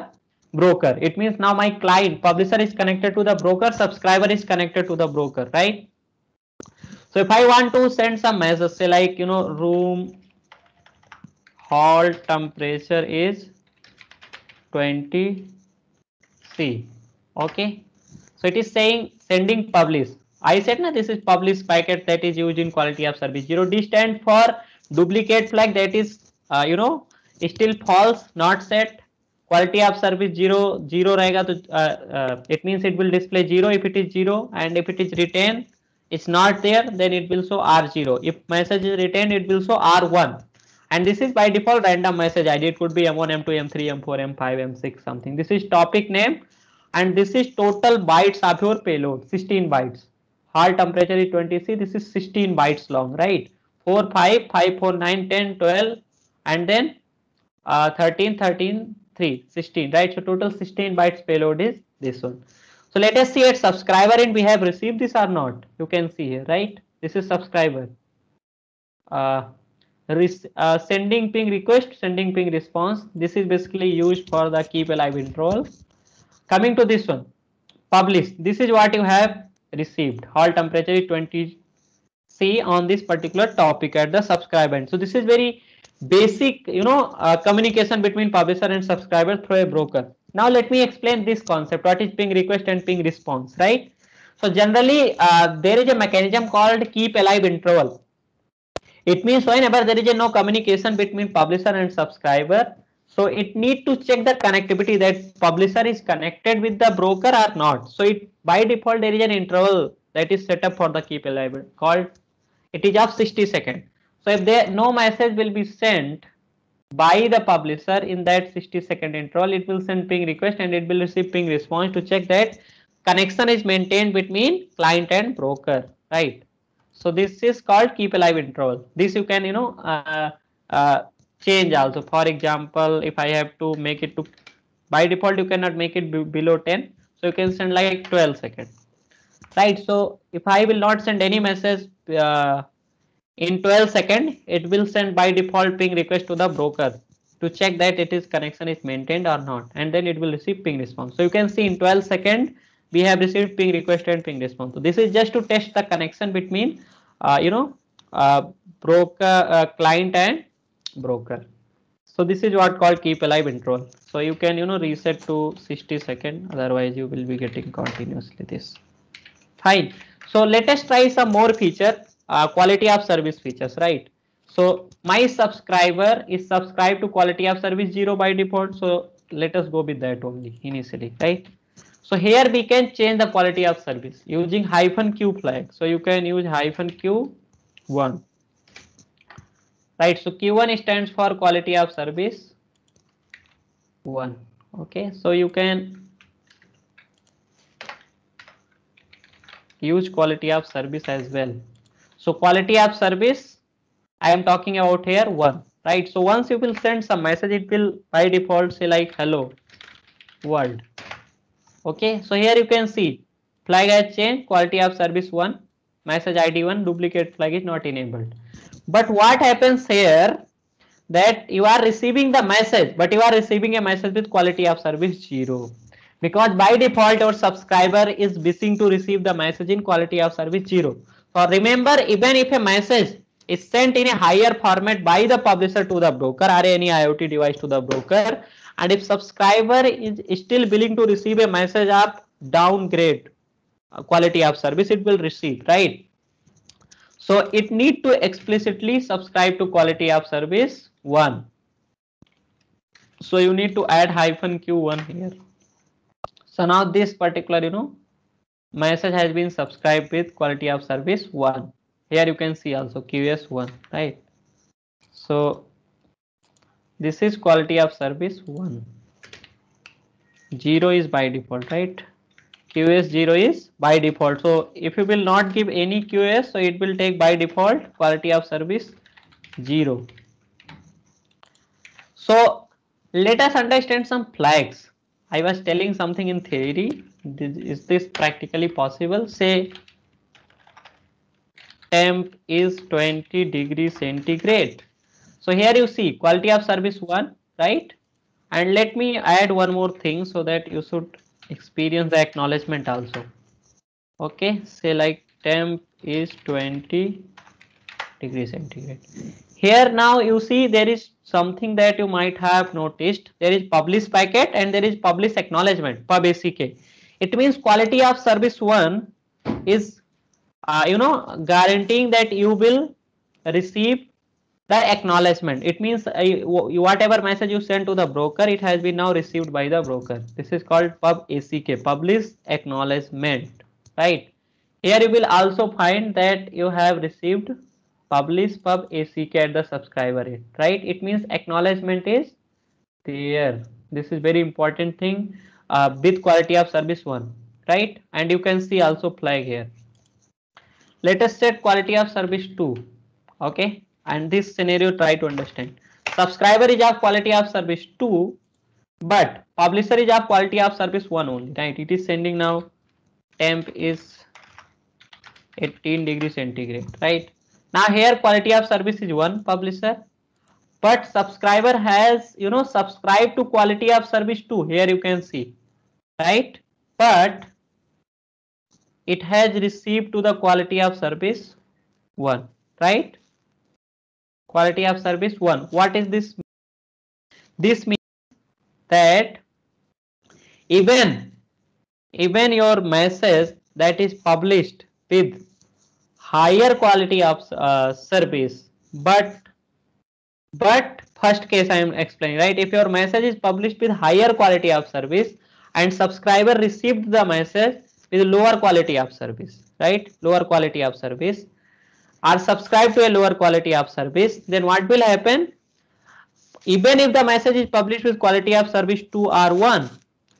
S1: broker. It means now my client publisher is connected to the broker, subscriber is connected to the broker, right? So if I want to send some message, say like, you know, room hall temperature is 20 C. Okay. So it is saying sending publish. I said na, this is publish packet that is used in quality of service. 0D stand for duplicate flag, that is you know, still false, not set. Quality of service 0 0 रहेगा तो it means it will display 0 if it is 0, and if it is retained it's not there, then it will show R0. If message is retained, it will show R1. And this is by default random message ID. It could be M1, M2, M3, M4, M5, M6 something. This is topic name, and this is total bytes of your payload, 16 bytes. Hall temperature is 20C. This is 16 bytes long, right? 4, 5, 5, 4, 9, 10, 12, and then 13, 13, 3, 16, right? So total 16 bytes payload is this one. So let us see at subscriber end we have received this or not. You can see here, right? This is subscriber. Sending ping request, sending ping response. This is basically used for the keep alive interval. Coming to this one, publish. This is what you have received. Hall temperature is 20 C on this particular topic at the subscriber end. So this is very basic, you know, communication between publisher and subscriber through a broker. Now let me explain this concept. What is ping request and ping response, right? So generally, there is a mechanism called keep alive interval. It means whenever there is a no communication between publisher and subscriber, so it need to check the connectivity, that publisher is connected with the broker or not. So it by default there is an interval that is set up for the keep alive called, it is of 60 seconds. So if there no message will be sent by the publisher in that 60-second interval, it will send ping request and it will receive ping response to check that connection is maintained between client and broker, right? So this is called keep alive interval. This you can, you know, change also. For example, if I have to make it to, by default you cannot make it below 10, so you can send like 12 seconds, right? So if I will not send any message in 12 seconds, it will send by default ping request to the broker to check that it is connection is maintained or not, and then it will receive ping response. So you can see in 12 seconds we have received ping request and ping response. So this is just to test the connection between you know, broker, client and broker. So this is what called keep alive interval. So you can, you know, reset to 60 seconds, otherwise you will be getting continuously this. Fine. So let us try some more feature, quality of service features, right? So my subscriber is subscribed to quality of service 0 by default. So let us go with that only initially, right? So here we can change the quality of service using -q flag. So you can use -q1, right? So q1 stands for quality of service 1. Okay, so you can use quality of service as well. So quality of service, I am talking about here 1, right? So once you will send some message, it will by default say like hello world. Okay, so here you can see Flag has changed, quality of service 1, message ID 1, duplicate flag is not enabled. But what happens here, that you are receiving the message, but you are receiving a message with quality of service 0, because by default your subscriber is wishing to receive the message in quality of service 0. So remember, even if a message is sent in a higher format by the publisher to the broker or any IoT device to the broker, and if subscriber is still willing to receive a message of downgrade quality of service, it will receive, right? So it need to explicitly subscribe to quality of service 1. So you need to add -q1 here. So now this particular, message has been subscribed with quality of service 1. Here you can see also QS1, right? So this is quality of service 1. 0 is by default, right? QS 0 is by default. So if you will not give any QS, so it will take by default quality of service 0. So let us understand some flags. I was telling something in theory. Is this practically possible? Say temp is 20 degrees centigrade. So here you see quality of service 1, right? And let me add one more thing so that you should experience the acknowledgement also. Okay, say like temp is 20 degrees centigrade. Here now you see there is something that you might have noticed. There is publish packet and there is publish acknowledgement, pub ACK. It means quality of service 1 is guaranteeing that you will receive the acknowledgement. It means whatever message you send to the broker, it has been now received by the broker. This is called pub ACK, publish acknowledgement, right? Here you will also find that you have received publish pub ACK at the subscriber rate, right? It means acknowledgement is there. This is very important thing with quality of service 1, right? And you can see also flag here. Let us set quality of service 2. Okay, and this scenario try to understand. Subscriber is of quality of service 2, but publisher is of quality of service 1 only, right? It is sending now temp is 18 degrees centigrade, right? Now here quality of service is 1 publisher, but subscriber has subscribed to quality of service 2. Here you can see, right? But it has received to the quality of service 1, right? Quality of service 1. What is this? This means that even your message that is published with higher quality of service, but first case I am explaining, right? If your message is published with higher quality of service and subscriber received the message with lower quality of service, right? Lower quality of service, or subscribe to a lower quality of service, then what will happen? Even if the message is published with quality of service 2 or 1,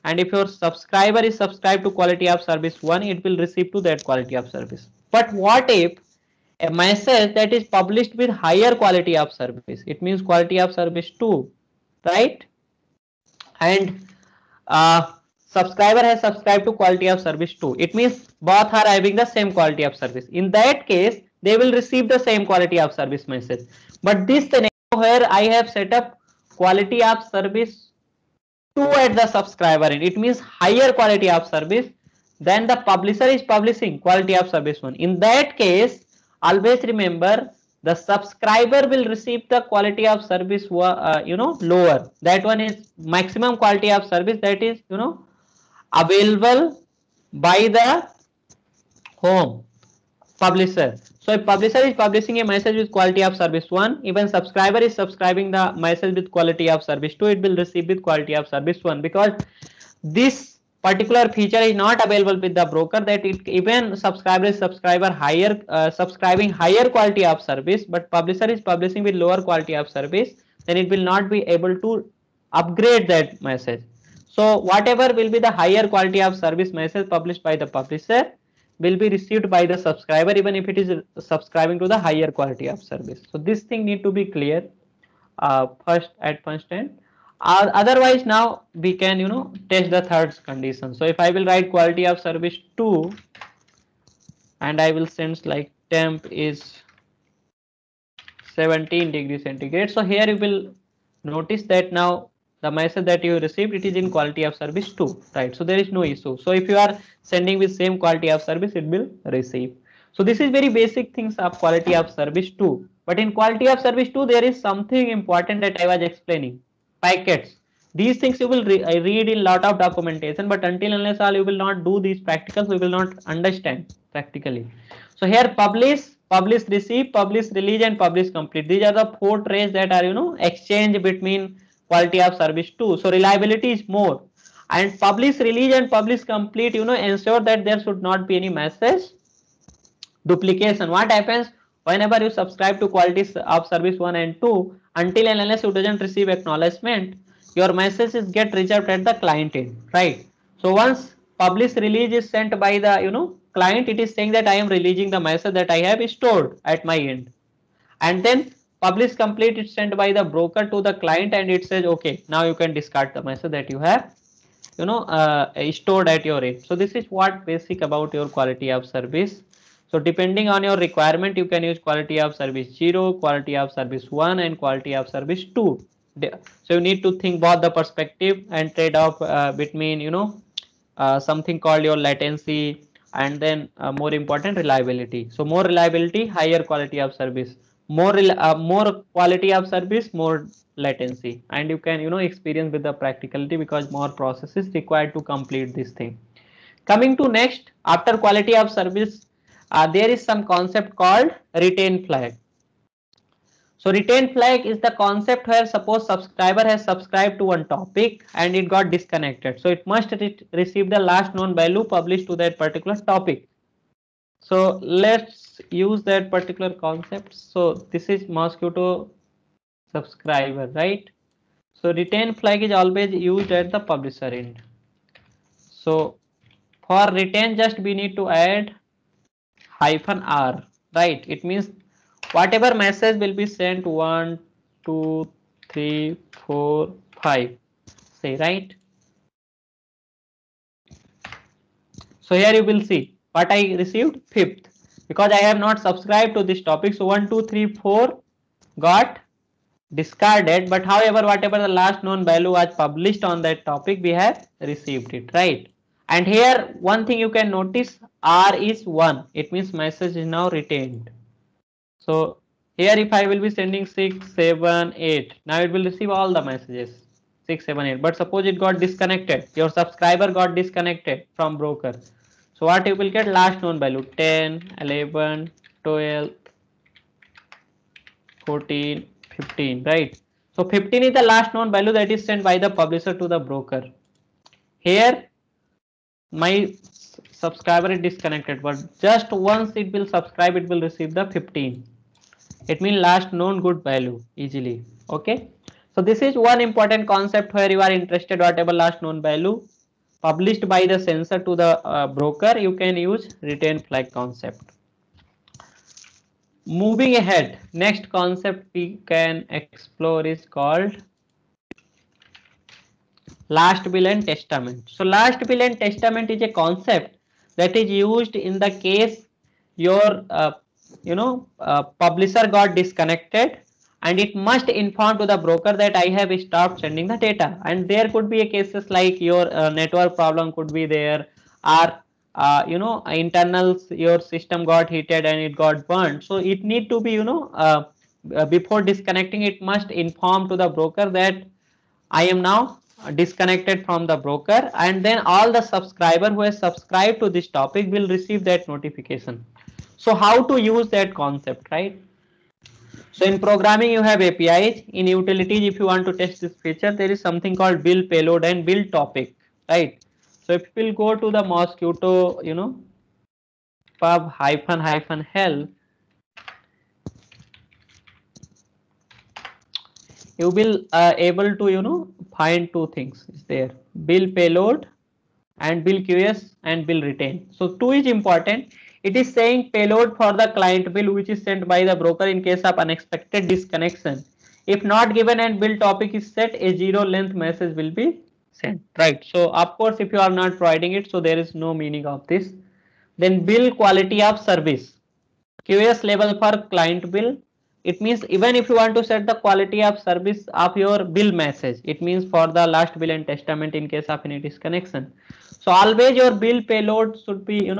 S1: and if your subscriber is subscribed to quality of service 1, it will receive to that quality of service. But what if a message that is published with higher quality of service, it means quality of service 2, right? And subscriber has subscribed to quality of service 2, it means both are having the same quality of service. In that case, they will receive the same quality of service message. But this scenario where I have set up quality of service 2 at the subscriber end, it means higher quality of service than the publisher is publishing quality of service 1. In that case, always remember the subscriber will receive the quality of service lower. That one is maximum quality of service that is available by the home publisher. So if publisher is publishing a message with quality of service 1, even subscriber is subscribing the message with quality of service 2, it will receive with quality of service 1, because this particular feature is not available with the broker, that it even subscriber is subscribing higher quality of service, but publisher is publishing with lower quality of service, then it will not be able to upgrade that message. So whatever will be the higher quality of service message published by the publisher will be received by the subscriber, even if it is subscribing to the higher quality of service. So this thing need to be clear first at first end. Otherwise, now we can, test the third condition. So if I will write quality of service 2 and I will send like temp is 17 degrees centigrade. So here you will notice that now the message that you received, it is in quality of service 2, right? So there is no issue. So if you are sending with same quality of service, it will receive. So this is very basic things of quality of service 2. But in quality of service 2, there is something important that I was explaining. Packets. These things you will read in lot of documentation, but until unless all you will not do these practicals, you will not understand practically. So here publish receive, publish release, and publish complete. These are the four trays that are exchange between quality of service 2. So reliability is more. And publish release and publish complete ensure that there should not be any message duplication. What happens whenever you subscribe to quality of service 1 and 2, until and unless you doesn't receive acknowledgement, your messages get reserved at the client end, right? So once publish release is sent by the client, it is saying that I am releasing the message that I have stored at my end. And then publish complete is sent by the broker to the client, and it says okay, now you can discard the message that you have stored at your end. So this is what basic about your quality of service. So depending on your requirement, you can use quality of service 0, quality of service 1, and quality of service 2. So you need to think about the perspective and trade off between something called your latency, and then more important, reliability. So more reliability, higher quality of service. More quality of service, more latency, and you can experience with the practicality because more process is required to complete this thing. Coming to next, after quality of service, there is some concept called retain flag. So retain flag is the concept where suppose subscriber has subscribed to one topic and it got disconnected. So it must receive the last known value published to that particular topic. So let's use that particular concept. So this is Mosquitto subscriber, right? So retain flag is always used at the publisher end. So for retain, just we need to add -r, right? It means whatever message will be sent 1, 2, 3, 4, 5, say, right? So here you will see what I received 5th because I have not subscribed to this topic. So 1, 2, 3, 4 got discarded, but however whatever the last known value was published on that topic, we have received it, right? And here one thing you can notice, R is 1, it means message is now retained. So here if I will be sending 6, 7, 8, now it will receive all the messages 6, 7, 8. But suppose it got disconnected, your subscriber got disconnected from broker. So what you will get, last known value 10, 11, 12, 14, 15, right? So 15 is the last known value that is sent by the publisher to the broker. Here my subscriber is disconnected, but just once it will subscribe, it will receive the 15. It means last known good value easily. Okay. So this is one important concept where you are interested, whatever last known value published by the censor to the broker, you can use retain flag concept. Moving ahead, next concept we can explore is called last will and testament. So last will and testament is a concept that is used in the case your publisher got disconnected and it must inform to the broker that I have stopped sending the data. And there could be a cases like your network problem could be there, or internals, your system got heated and it got burned. So it need to be before disconnecting, it must inform to the broker that I am now disconnected from the broker, and then all the subscriber who has subscribed to this topic will receive that notification. So how to use that concept, right? So in programming you have APIs. In utilities, if you want to test this feature, there is something called build payload and build topic, right? So if you will go to the Mosquitto pub --help, you will able to find two things is there: build payload and build QS and build retain. So 2 is important. It is saying payload for the client bill which is sent by the broker in case of unexpected disconnection. If not given and bill topic is set, a zero length message will be sent, right? So of course if you are not providing it, so there is no meaning of this. Then bill quality of service, QoS level for client bill. It means even if you want to set the quality of service of your bill message, it means for the last will and testament in case of any disconnection. So always your bill payload should be,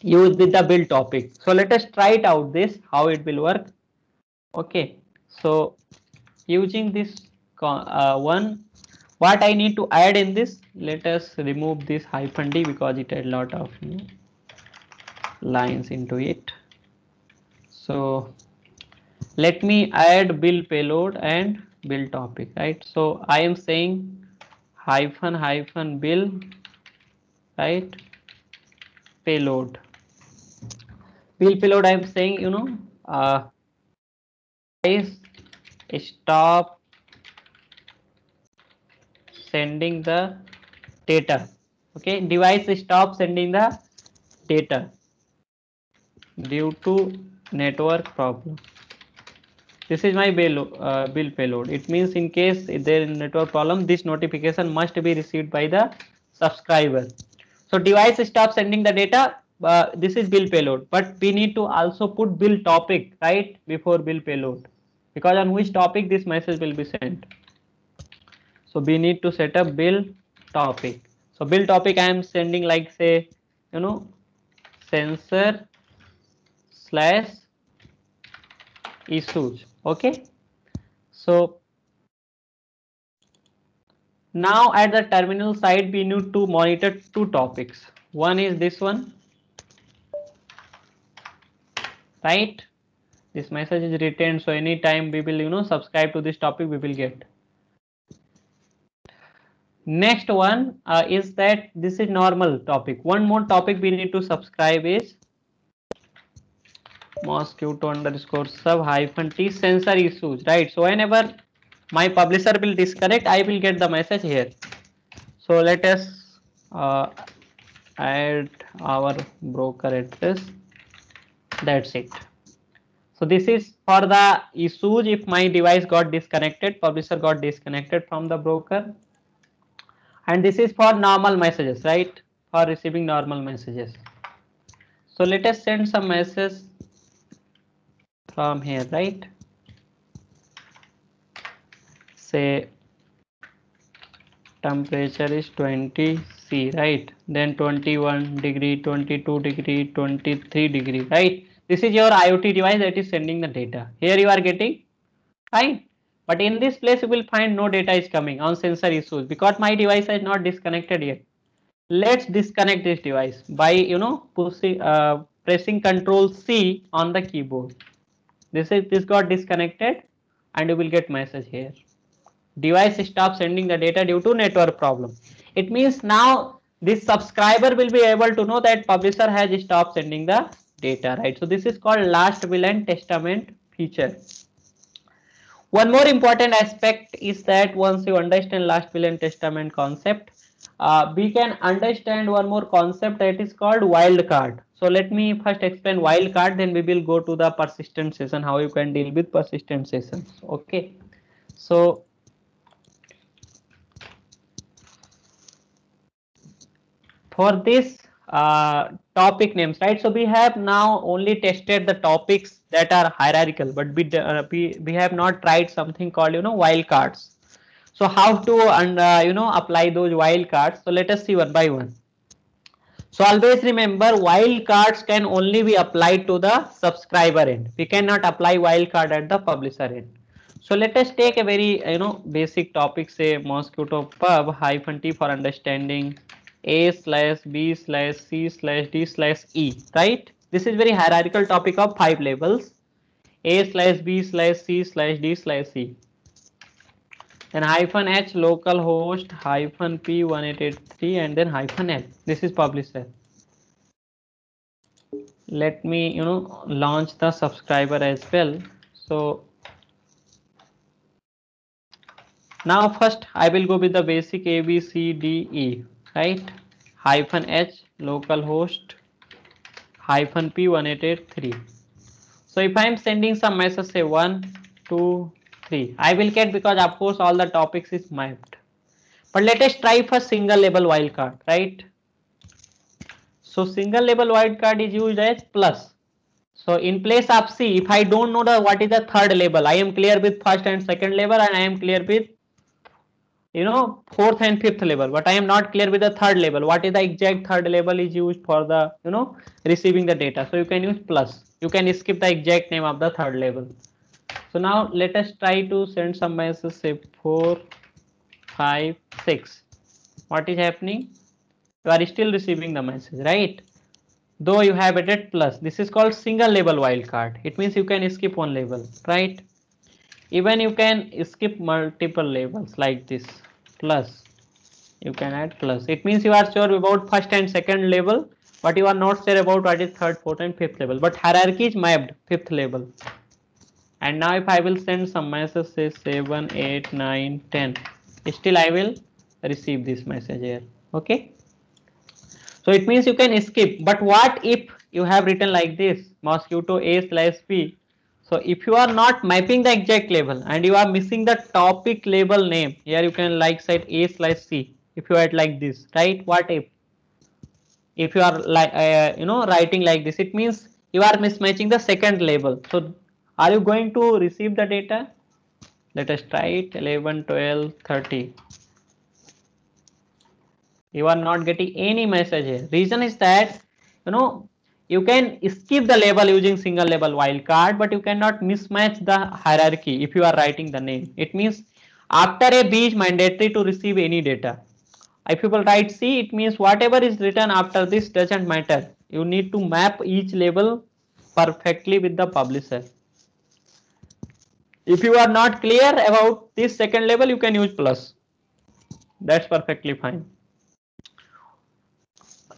S1: used with the bill topic. So let us try it out this, how it will work. Okay, so using this one, what I need to add in this, let us remove this hyphen D because it had a lot of lines into it. So let me add bill payload and bill topic, right? So I am saying hyphen bill, right? Payload. Bill payload, I am saying, is stop sending the data. Okay, device stop sending the data due to network problem. This is my bill payload. It means in case if there is network problem, this notification must be received by the subscriber. So device stop sending the data. This is bill payload, but we need to also put bill topic right before bill payload, because on which topic this message will be sent. So we need to set up bill topic. So bill topic I am sending like say, sensor slash issues. Okay. So now at the terminal side we need to monitor two topics. One is this one, right? This message is retained, so anytime we will subscribe to this topic we will get. Next one is that this is normal topic. One more topic we need to subscribe is mosquito underscore sub hyphen t sensor issues, right? So whenever my publisher will disconnect, I will get the message here. So let us add our broker address. That's it. So this is for the issues if my device got disconnected, publisher got disconnected from the broker. And this is for normal messages, right? For receiving normal messages. So let us send some message from here, right? Say temperature is 20 C, right? Then 21 degree, 22 degree, 23 degree, right? This is your IoT device that is sending the data. Here you are getting, fine. But in this place you will find no data is coming on sensor issues because my device is not disconnected yet. Let's disconnect this device by pressing Control C on the keyboard. This got disconnected and you will get message here. Device stops sending the data due to network problem. It means now this subscriber will be able to know that publisher has stopped sending the data, right? So this is called last will and testament feature. One more important aspect is that once you understand last will and testament concept, we can understand one more concept that is called wildcard. So let me first explain wildcard, then we will go to the persistent session, how you can deal with persistent sessions. Okay. So for this topic names, right? So we have now only tested the topics that are hierarchical, but we have not tried something called wildcards. So how to apply those wildcards? So let us see one by one. So always remember wildcards can only be applied to the subscriber end. We cannot apply wildcard at the publisher end. So let us take a very basic topic, say mosquito pub hyphen t for understanding A/B/C/D/E, right? This is very hierarchical topic of 5 levels, A/B/C/D/E. Then hyphen H local host hyphen P 1883 and then hyphen L. This is publisher. Let me launch the subscriber as well. So now first I will go with the basic A B C D E, right? Hyphen H localhost hyphen P 1883. So if I am sending some message, say 1 2 3. I will get because of course all the topics is mapped. But let us try for single label wildcard, right? So single label wildcard is used as plus. So in place of C, if I don't know the what is the third label, I am clear with first and second label, and I am clear with fourth and fifth label, but I am not clear with the third label. What is the exact third label is used for the receiving the data? So you can use plus. You can skip the exact name of the third label. So now let us try to send some message, say 4, 5, 6. What is happening? You are still receiving the message, right? Though you have added plus. This is called single label wildcard. It means you can skip one label, right? Even you can skip multiple labels like this. Plus, you can add plus. It means you are sure about first and second label, but you are not sure about what is third, fourth, and fifth label. But hierarchy is mapped fifth label. And now if I will send some message, say 7, 8, 9, 10, still I will receive this message here. Okay. So it means you can skip. But what if you have written like this, mosquito A slash B? So if you are not mapping the exact label and you are missing the topic label name, here you can like set A slash C. If you add like this, right? What if you are like writing like this? It means you are mismatching the second label. So are you going to receive the data? Let us try it. 11, 12, 30. You are not getting any message here. Reason is that you can skip the label using single label wildcard, but you cannot mismatch the hierarchy if you are writing the name. It means after a B is mandatory to receive any data. If you will write C, it means whatever is written after this doesn't matter. You need to map each label perfectly with the publisher. If you are not clear about this second label, you can use plus. That's perfectly fine.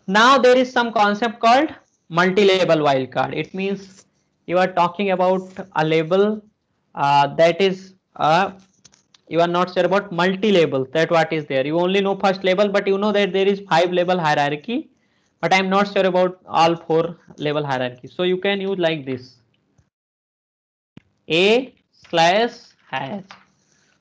S1: Now there is some concept called multi-label wildcard. It means you are talking about a label that is you are not sure about multi-label, that what is there. You only know first label, but you know that there is 5 label hierarchy, but I am not sure about all 4 label hierarchy. So you can use like this, A slash hash.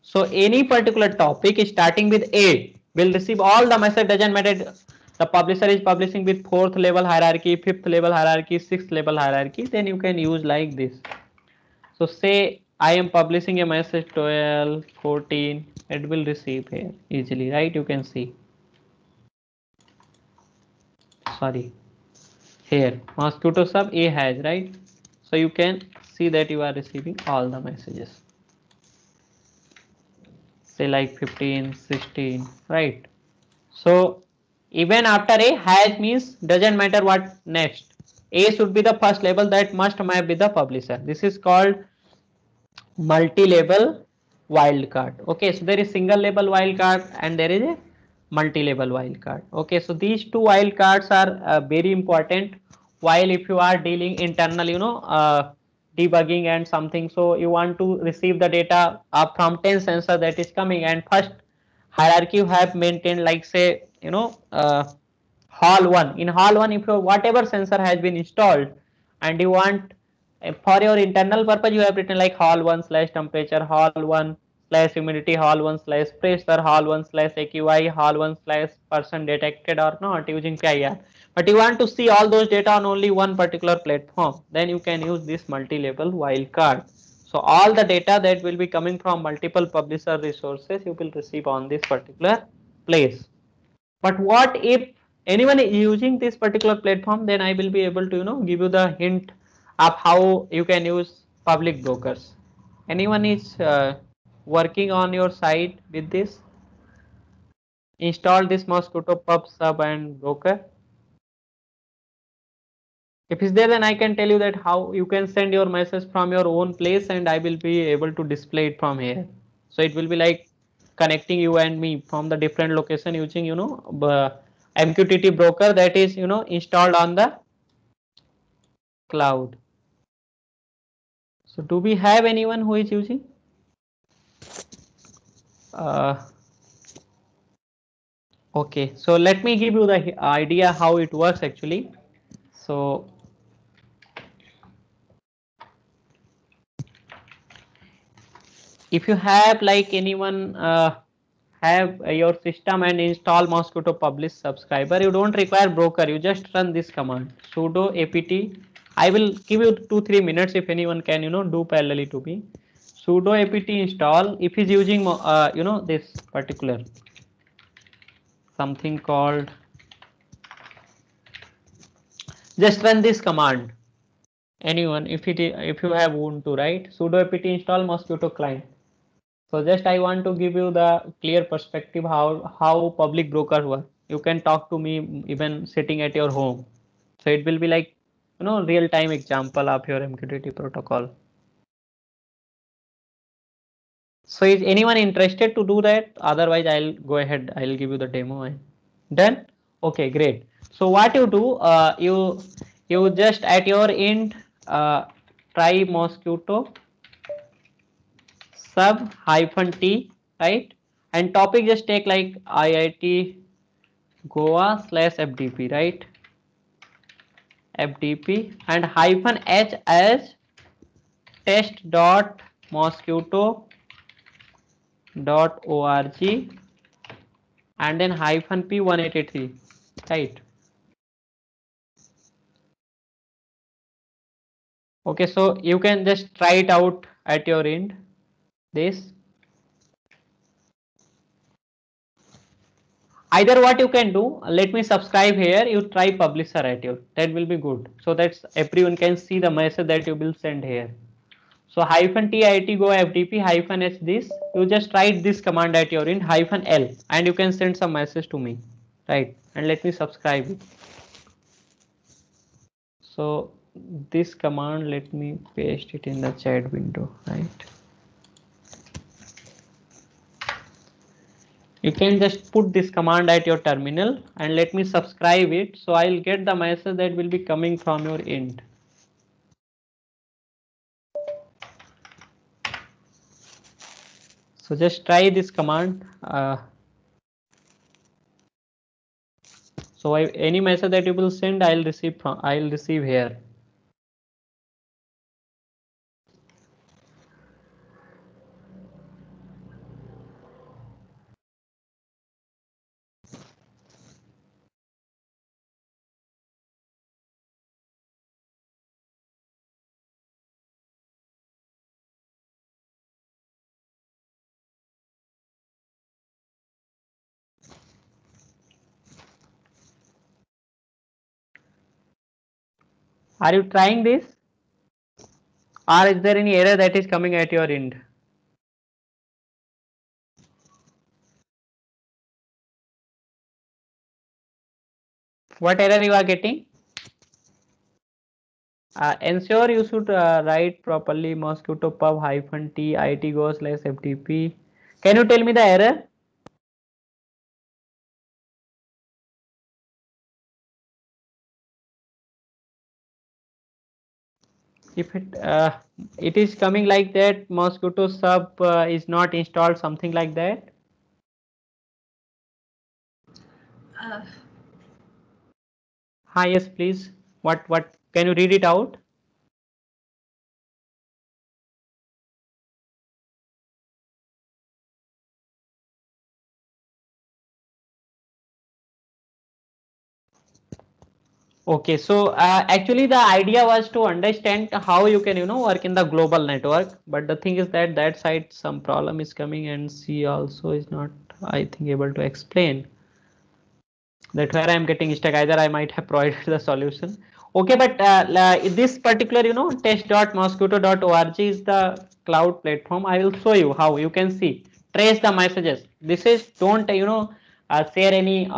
S1: So any particular topic starting with A will receive all the message, doesn't matter the publisher is publishing with 4th level hierarchy, 5th level hierarchy, 6th level hierarchy, then you can use like this. So say I am publishing a message 12, 14, it will receive here easily, right? You can see. Sorry, here mosquito sub A has, right? So you can see that you are receiving all the messages. Say like 15, 16, right? So even after A, hash means doesn't matter what next. A should be the first label that must map with the publisher. This is called multi-label wildcard. Okay, so there is single label wildcard and there is a multi-label wildcard. Okay, so these two wildcards are very important while if you are dealing internal, debugging and something. So you want to receive the data from 10 sensor that is coming, and first hierarchy you have maintained, like say hall 1. In hall 1, if whatever sensor has been installed and you want for your internal purpose, you have written like hall 1 slash temperature, hall 1 slash humidity, hall 1 slash pressure, hall 1 slash AQI, hall 1 slash person detected or not using PIR. But you want to see all those data on only one particular platform, then you can use this multi-label wildcard. So all the data that will be coming from multiple publisher resources you will receive on this particular place. But what if anyone is using this particular platform, then I will be able to give you the hint of how you can use public brokers. Anyone is working on your site with this? Install this mosquito pub sub and broker. If it's there, then I can tell you that how you can send your message from your own place and I will be able to display it from here. So it will be like connecting you and me from the different location using MQTT broker that is installed on the cloud. So do we have anyone who is using? Okay, so let me give you the idea how it works actually. So if you have like anyone have your system and install Mosquitto publish subscriber, you don't require broker, you just run this command sudo apt. I will give you 2-3 minutes if anyone can do parallelly to me. Sudo apt install, if he's using this particular something called, just run this command. Anyone, if you have Ubuntu, right, sudo apt install Mosquitto client. So just I want to give you the clear perspective how public brokers work. You can talk to me even sitting at your home. So it will be like real time example of your MQTT protocol. So is anyone interested to do that? Otherwise I'll go ahead, I'll give you the demo. Done. Okay, great. So what you do, you just at your end try Mosquitto sub hyphen t, right, and topic just take like IIT Goa / FDP, right, FDP, and hyphen h as test dot mosquito dot org, and then hyphen p 183, right. Okay, so you can just try it out at your end. This either what you can do, let me subscribe here, you try publisher at your, that will be good, so that everyone can see the message that you will send here. So hyphen t IIT go FDP hyphen h this, you just write this command at your end hyphen l, and you can send some message to me, right, and let me subscribe it. So this command, let me paste it in the chat window, right. You can just put this command at your terminal and let me subscribe it, so I'll get the message that will be coming from your end. So just try this command. So any message that you will send, I'll receive here. Are you trying this, or is there any error that is coming at your end? What error you are getting? Ensure you should write properly mosquitto pub hyphen t IIT go / FTP. Can you tell me the error? If it is coming like that, mosquitto sub is not installed, something like that. Hi, yes, please. What can you read it out? Okay, so actually the idea was to understand how you can work in the global network, but the thing is that that side some problem is coming, and C also is not, I think, able to explain. That's where I'm getting stuck. Either I might have provided the solution. Okay, but this particular test.mosquitto.org is the cloud platform. I will show you how you can see, trace the messages. This is, don't share any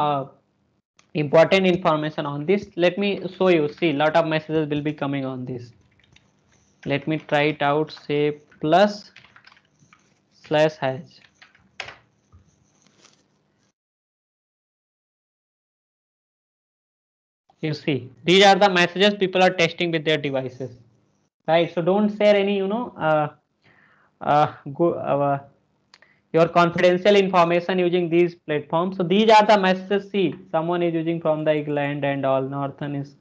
S1: important information on this. Let me show you. See, lot of messages will be coming on this. Let me try it out. Say plus / hash. You see, these are the messages people are testing with their devices, right? So don't share any your confidential information using these platforms. So these are the messages. See, someone is using from the England and all, northern is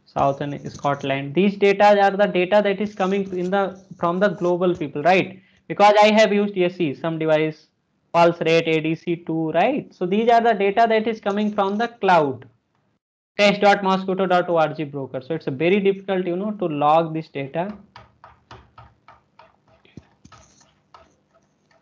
S1: southern Scotland. These data are the data that is coming in the from the global people, right? because I have used ESC, some device, pulse rate, ADC2, right? So these are the data that is coming from the cloud, test.mosquito.org broker. So it's a very difficult, to log this data.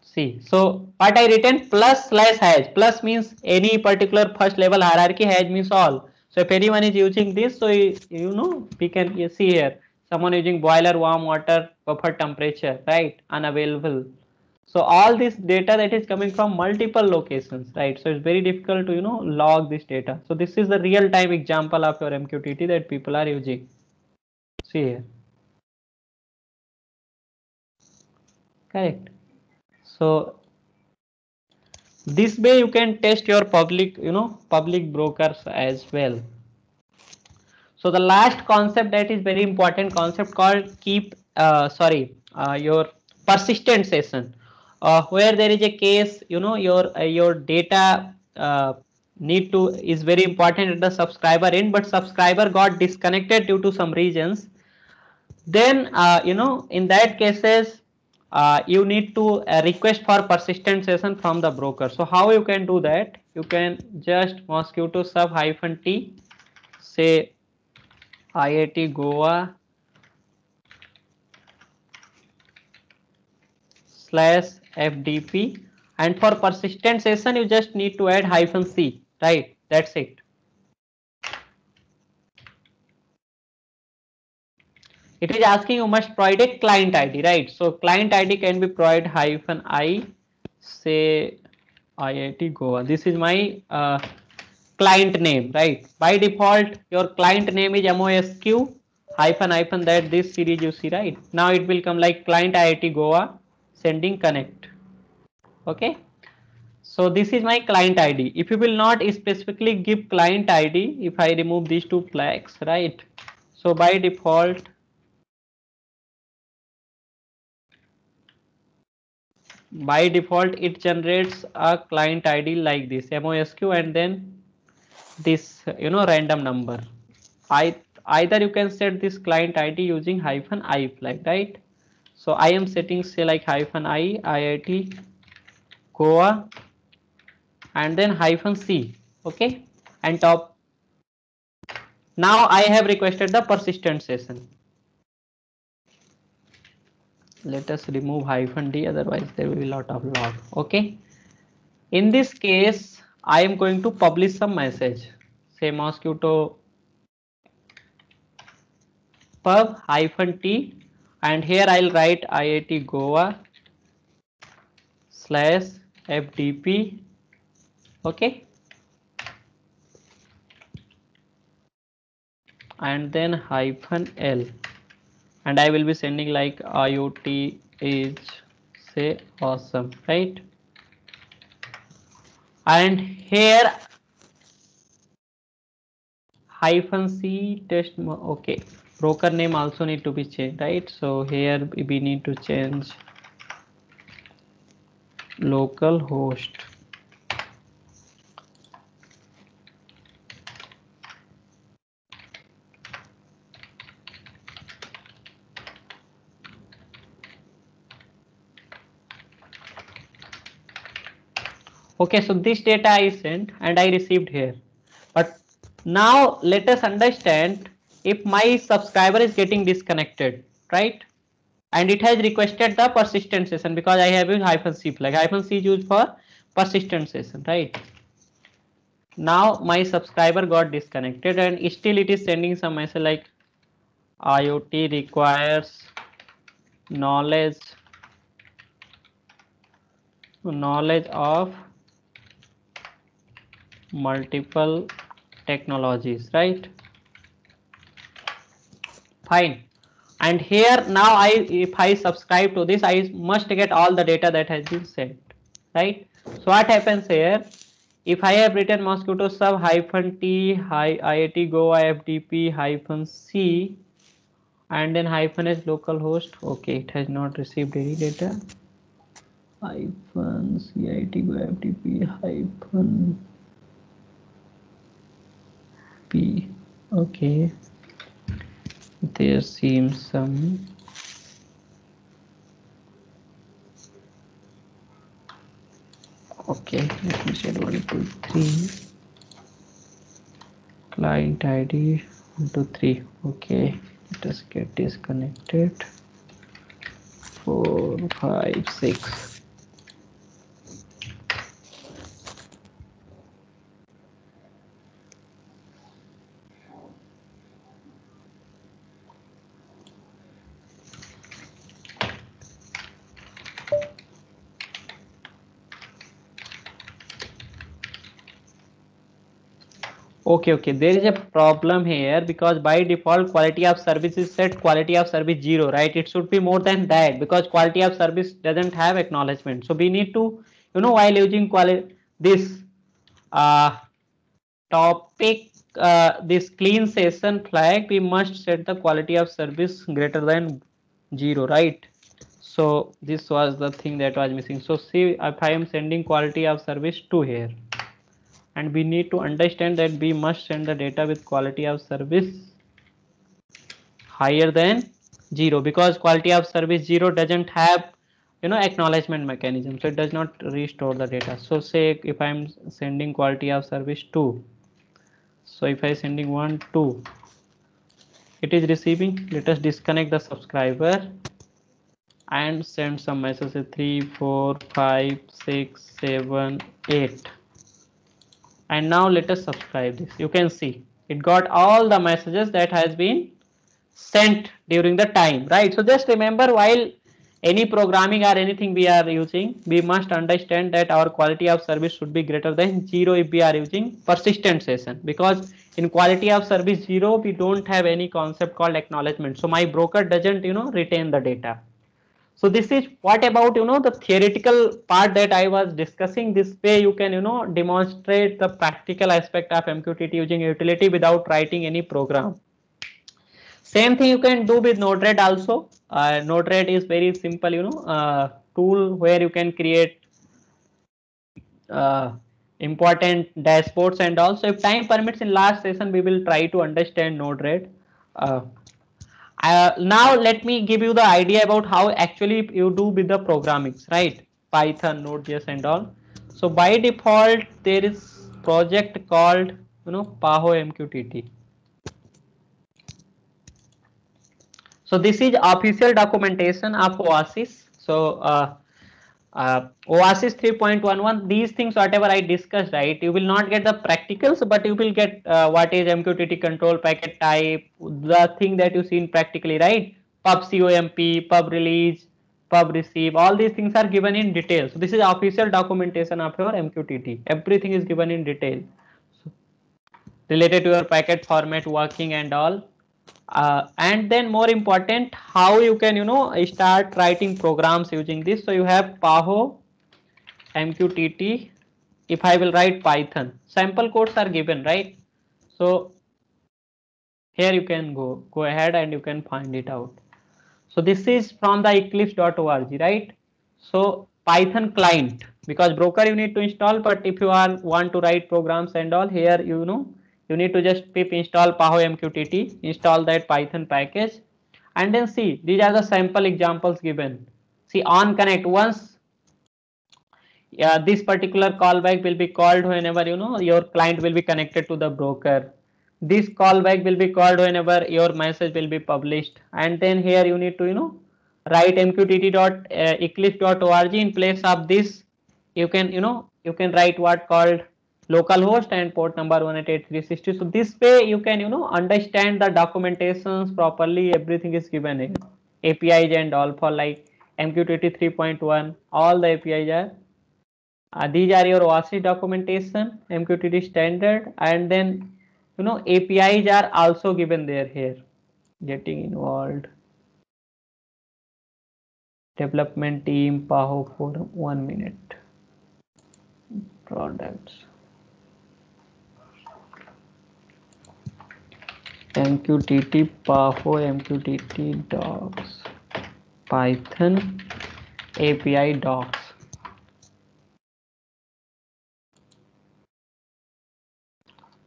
S1: See, so what I written, plus slash hash. Plus means any particular first level hierarchy, hash means all. So if anyone is using this, so we can see here, someone using boiler, warm water, buffer temperature, right? Unavailable. So all this data that is coming from multiple locations, right? So it's very difficult to log this data. So this is the real time example of your MQTT that people are using. See here. Correct. So this way you can test your public brokers as well. So the last concept that is very important concept called your persistent session, where there is a case, your data need to is very important at the subscriber end, but subscriber got disconnected due to some reasons. Then in that cases you need to request for persistent session from the broker. So how you can do that? You can just mosquito sub -t, say IIT Goa /FDP, and for persistent session you just need to add -c, right? That's it. It is asking you must provide a client ID, right? So client ID can be provided -I, say IIT Goa. This is my client name, right? By default your client name is MOSQ hyphen that this series you see, right? Now it will come like client IIT Goa sending connect. Okay, so this is my client ID. If you will not specifically give client ID, if I remove these two flags, right? So by default it generates a client ID like this MOSQ and then this random number. Either you can set this client ID using -I flag, right? So I am setting say like -I IIT Goa and then -C, okay, and top. Now I have requested the persistent session. Let us remove -D, otherwise there will be a lot of log. Okay, in this case I am going to publish some message, say mosquito pub -t, and here I'll write IIT Goa /FDP, okay, and then -L, and I will be sending like IoT is say awesome, right? And here -C test, okay, broker name also need to be changed, right? So here we need to change local host. Okay, so this data I sent and I received here, but now let us understand if my subscriber is getting disconnected, right? And it has requested the persistent session because I have used -C flag. -C is used for persistent session, right? Now my subscriber got disconnected and still it is sending some message like IoT requires knowledge of multiple technologies, right? Fine. And here now if I subscribe to this, I must get all the data that has been sent, right? So what happens here? If I have written mosquito sub -t IIT Goa FDP -C and then -s localhost, okay, it has not received any data. -CIT Goa FDP -P, okay, there seems some Okay, let me set 1 2 3 client ID 1 2 3. Okay, let us get disconnected. 4 5 6. Okay, there is a problem here because by default quality of service is set quality of service 0, right? It should be more than that because quality of service doesn't have acknowledgement. So we need to, while using quality this topic, this clean session flag, we must set the quality of service greater than 0, right? So this was the thing that was missing. So see, if I am sending quality of service 2 here, and we need to understand that we must send the data with quality of service higher than 0 because quality of service 0 doesn't have acknowledgement mechanism, so it does not restore the data. So say if I'm sending quality of service 2, so if I sending 1 2, it is receiving. Let us disconnect the subscriber and send some messages 3 4 5 6 7 8. And now let us subscribe this. You can see it got all the messages that has been sent during the time, right? So just remember, while any programming or anything we are using, we must understand that our quality of service should be greater than 0 if we are using persistent session, because in quality of service 0 we don't have any concept called acknowledgement, so my broker doesn't retain the data. So this is what about the theoretical part that I was discussing. This way you can demonstrate the practical aspect of MQTT using utility without writing any program. Same thing you can do with Node-RED also. Node-RED is very simple tool where you can create important dashboards, and also if time permits in last session we will try to understand Node-RED. Now let me give you the idea about how actually you do with the programmings, right? Python, Node.js and all. So by default there is project called PAHO MQTT. So this is official documentation of Oasis. So Oasis 3.11, these things whatever I discussed, right, you will not get the practicals, but you will get what is MQTT control packet type, the thing that you seen practically, right? Pub COMP, pub release, pub receive, all these things are given in detail. So this is official documentation of your MQTT. Everything is given in detail related to your packet format, working and all. And then more important, how you can start writing programs using this. So you have PAHO MQTT. If I will write Python, sample codes are given, right? So here you can go ahead and you can find it out. So this is from the eclipse.org, right? So Python client, because broker you need to install, but if you are want to write programs and all, here you need to just pip install PAHO MQTT, install that Python package, and then see these are the sample examples given. See on connect, once this particular callback will be called whenever your client will be connected to the broker. This callback will be called whenever your message will be published, and then here you need to write mqtt.eclipse.org in place of this. You can you can write what called localhost and port number 188.360. So this way you can understand the documentations properly. Everything is given here, APIs and all for like MQTT 3.1. All the APIs are. These are your Oasis documentation, MQTT standard, and then APIs are also given there here. Getting involved, development team, PAHO forum, 1 minute, products, MQTT, PAHO, MQTT docs, Python, API docs.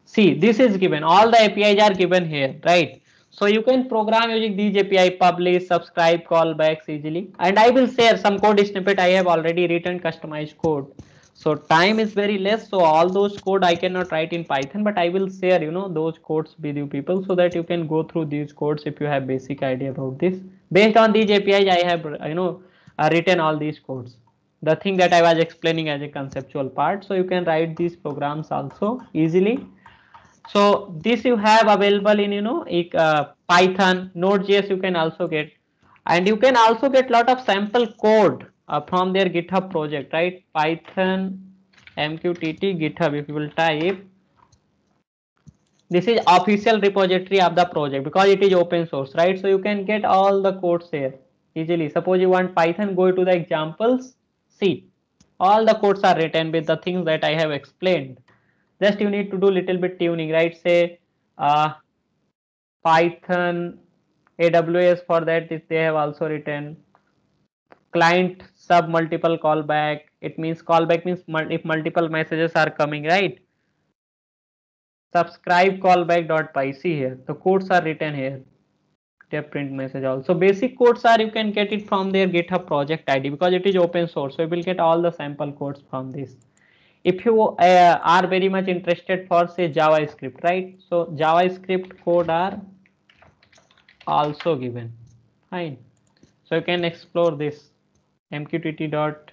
S1: See, this is given, all the APIs are given here, right? So you can program using these API, publish, subscribe, callbacks easily. And I will share some code snippet. I have already written customized code. So time is very less. So all those code I cannot write in Python, but I will share, you know, those codes with you people so that you can go through these codes if you have basic idea about this. Based on these APIs, I have, you know, written all these codes. The thing that I was explaining as a conceptual part. So you can write these programs also easily. So this you have available in, you know, Python, Node.js you can also get, and you can also get lot of sample code from their GitHub project, right? Python MQTT GitHub. If you will type, this is official repository of the project because it is open source, right? So you can get all the codes here easily. Suppose you want Python, go to the examples, see all the codes are written with the things that I have explained. Just you need to do little bit tuning, right? Say Python AWS, for that they have also written client sub multiple callback. It means callback means if multiple messages are coming, right? Subscribe callback dot py. See here, the codes are written here. Step print message also. Basic codes are, you can get it from their GitHub project ID because it is open source. So you will get all the sample codes from this. If you are very much interested for say JavaScript, right? So JavaScript code are also given. Fine. So you can explore this mqtt.js.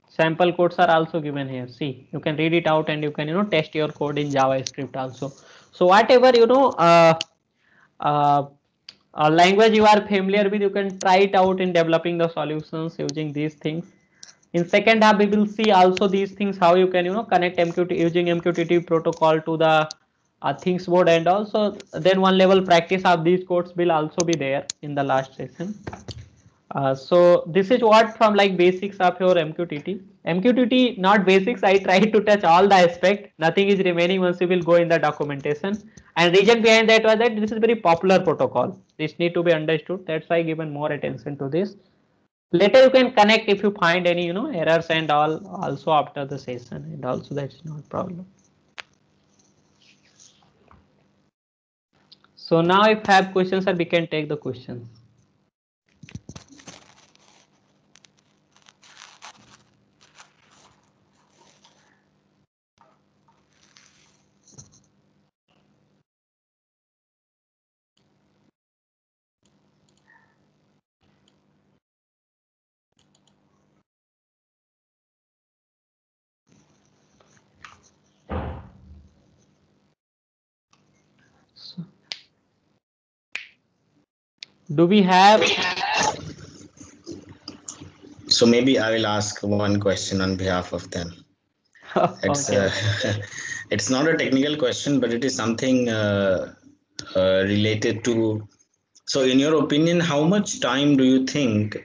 S1: Sample codes are also given here. See, you can read it out and you can, you know, test your code in JavaScript also. So whatever, you know, uh, language you are familiar with, you can try it out in developing the solutions using these things. In second half, we will see also these things, how you can, you know, connect MQTT using MQTT protocol to the things board, and also then one level practice of these codes will also be there in the last session. So this is what from like basics of your MQTT. MQTT not basics. I try to touch all the aspect. Nothing is remaining once you will go in the documentation. And reason behind that was that this is very popular protocol. This need to be understood. That's why I given more attention to this. Later you can connect if you find any, you know, errors and all also after the session, and also that's not problem. So now if have questions, we can take the questions. So, do we have?
S2: So maybe I will ask one question on behalf of them. It's
S1: Okay.
S2: it's not a technical question, but it is something related to. So, in your opinion, how much time do you think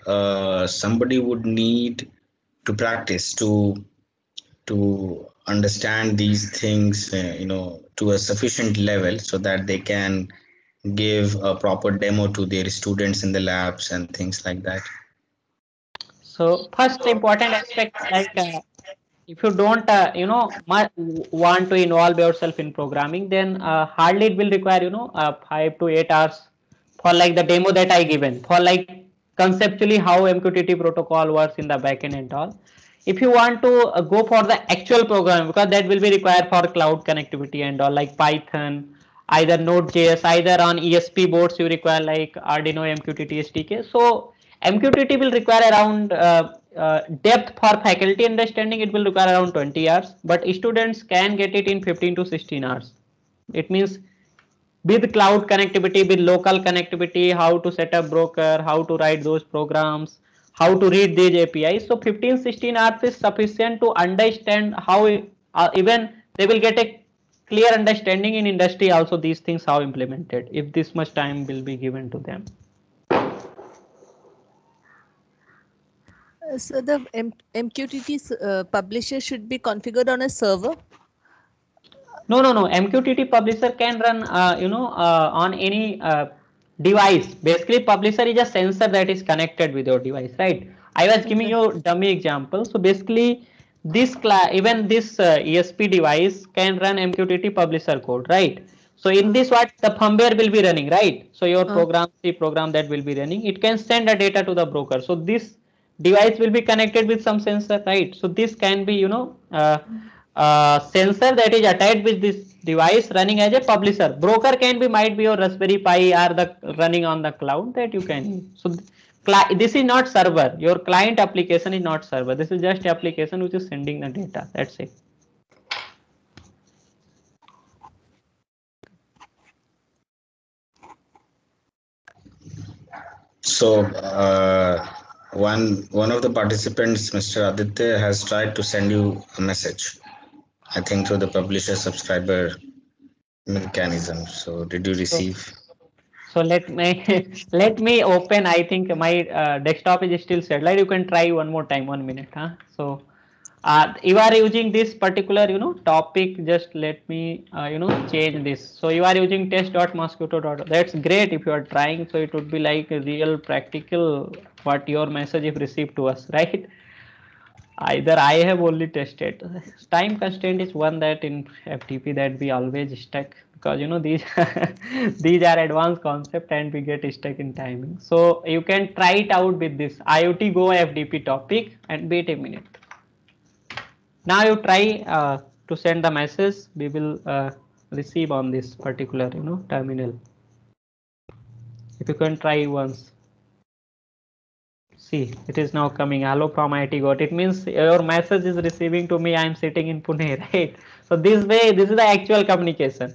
S2: somebody would need to practice to understand these things, to a sufficient level so that they can give a proper demo to their students in the labs and things like that?
S1: So first important aspect, like if you don't you know want to involve yourself in programming, then hardly it will require, you know, 5 to 8 hours for like the demo that I given, for like conceptually how MQTT protocol works in the backend and all. If you want to go for the actual program, because that will be required for cloud connectivity and all, like Python, either Node.js, either on ESP boards you require like Arduino MQTT SDK. So MQTT will require around depth for faculty understanding, it will require around 20 hours, but students can get it in 15 to 16 hours. It means with cloud connectivity, with local connectivity, how to set up broker, how to write those programs, how to read these APIs. So 15-16 hours is sufficient to understand how even they will get a clear understanding in industry also these things how implemented, if this much time will be given to them.
S3: So the MQTT publisher should be configured on a server?
S1: No. MQTT publisher can run, on any device. Basically, publisher is a sensor that is connected with your device, right? I was giving
S3: Okay.
S1: you dummy example. So basically, this even this ESP device can run MQTT publisher code, right? So in this, what the firmware will be running, right? So your
S3: Uh.
S1: program, the program that will be running, it can send the data to the broker. So this device will be connected with some sensor, right? So this can be, sensor that is attached with this device running as a publisher. Broker can be, might be your Raspberry Pi or the running on the cloud that you can use. So this is not server. Your client application is not server. This is just application which is sending the data. That's it.
S2: So one of the participants, Mr. Aditya, has tried to send you a message, I think through the publisher subscriber mechanism. So did you receive?
S1: So let me let me open. I think my desktop is still set. Like you can try one more time. 1 minute. Huh? So you are using this particular topic. Just let me change this. So you are using test.mosquito. That's great if you are trying. So it would be like a real practical what your message is received to us, right? Either I have only tested. Time constraint is one that in FTP that we always stuck, because these these are advanced concept and we get stuck in timing. So you can try it out with this IoT Go FTP topic and wait a minute. Now you try to send the message. We will receive on this particular terminal. If you can try once. See, it is now coming. Hello from IIT Got. It means your message is receiving to me. I am sitting in Pune, right? So this way, this is the actual communication.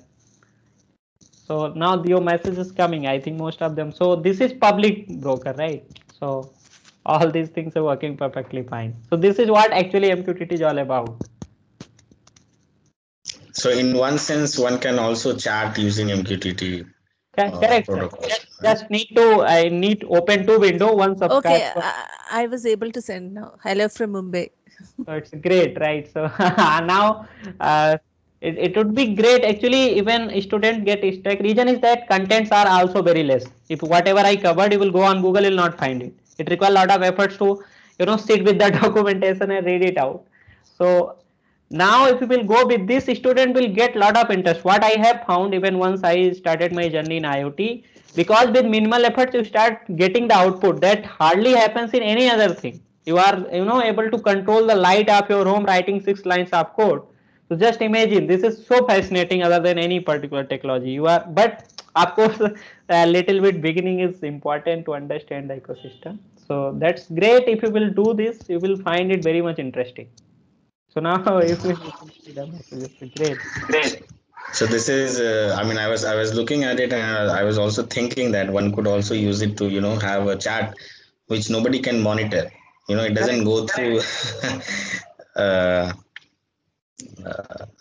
S1: So now your message is coming. I think most of them. So this is public broker, right? So all these things are working perfectly fine. So this is what actually MQTT is all about.
S2: So in one sense, one can also chat using MQTT.
S1: Correct.
S2: Protocol.
S1: Just need to I need open two window, one subscribe.
S3: Okay, I was able to send now. Hello from Mumbai.
S1: So it's great, right? So now it would be great actually. Even students get stuck. Reason is that contents are also very less. If whatever I covered, you will go on Google, you'll not find it. It requires a lot of efforts to sit with the documentation and read it out. So now if you will go with this, student will get lot of interest. What I have found, even once I started my journey in IoT, because with minimal efforts you start getting the output that hardly happens in any other thing. You are able to control the light of your home writing 6 lines of code. So just imagine, this is so fascinating other than any particular technology. But of course a little bit beginning is important to understand the ecosystem. So that's great. If you will do this, you will find it very much interesting. So now if we see the messages, great.
S2: So this is, I mean, I was looking at it and I was also thinking that one could also use it to, have a chat which nobody can monitor. It doesn't go through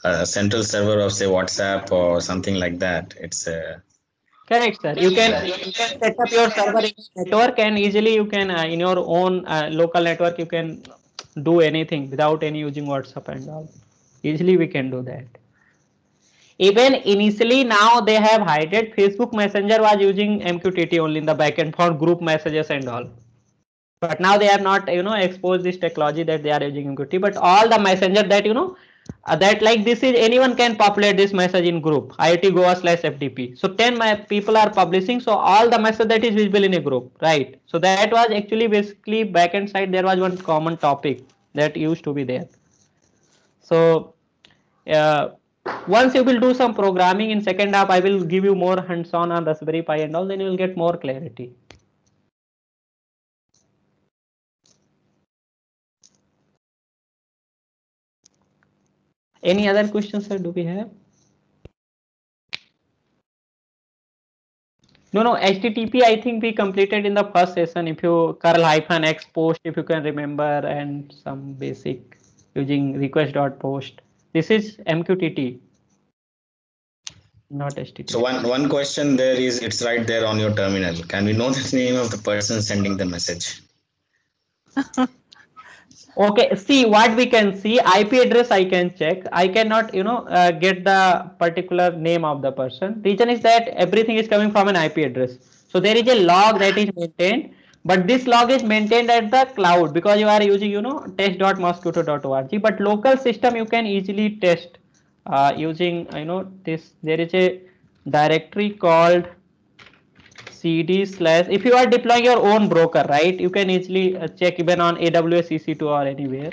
S2: a central server of say WhatsApp or something like that. It's
S1: Correct, sir. You can set up your server in network, and easily you can in your own local network you can do anything without any using WhatsApp and all. Easily we can do that. Even initially now they have hidden. Facebook Messenger was using MQTT only in the backend for group messages and all. But now they have not exposed this technology that they are using MQTT. But all the messenger that that like this is anyone can populate this message in group IoT Goa/FTP. So 10 people are publishing. So all the message that is visible in a group, right? So that was actually basically backend side. There was one common topic that used to be there. So once you will do some programming in second half, I will give you more hands-on on Raspberry Pi and all. Then you will get more clarity. Any other questions, sir? Do we have? No, HTTP I think we completed in the first session. If you curl-x post, if you can remember, and some basic using request.post. This is MQTT, not HTTP.
S2: So one question there is, it's right there on your terminal. Can we know the name of the person sending the message?
S1: Okay, see what we can see. IP address I can check. I cannot get the particular name of the person. Reason is that everything is coming from an IP address. So there is a log that is maintained, but this log is maintained at the cloud because you are using test.mosquito.org. But local system you can easily test using this. There is a directory called cd/. If you are deploying your own broker, right, you can easily check even on AWS EC2 or anywhere.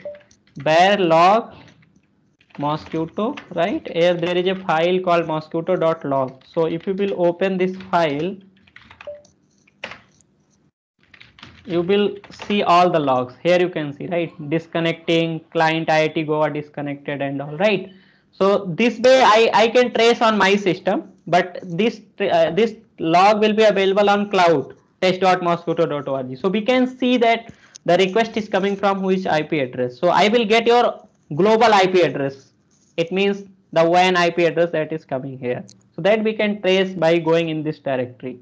S1: Bear log mosquito, right? Here there is a file called mosquito.log. So if you will open this file, you will see all the logs. Here you can see, right, disconnecting, client IIT Goa disconnected and all, right? So this way I can trace on my system, but this log will be available on cloud test.mosquito.org. So we can see that the request is coming from which IP address. So I will get your global IP address. It means the WAN IP address that is coming here. So that we can trace by going in this directory.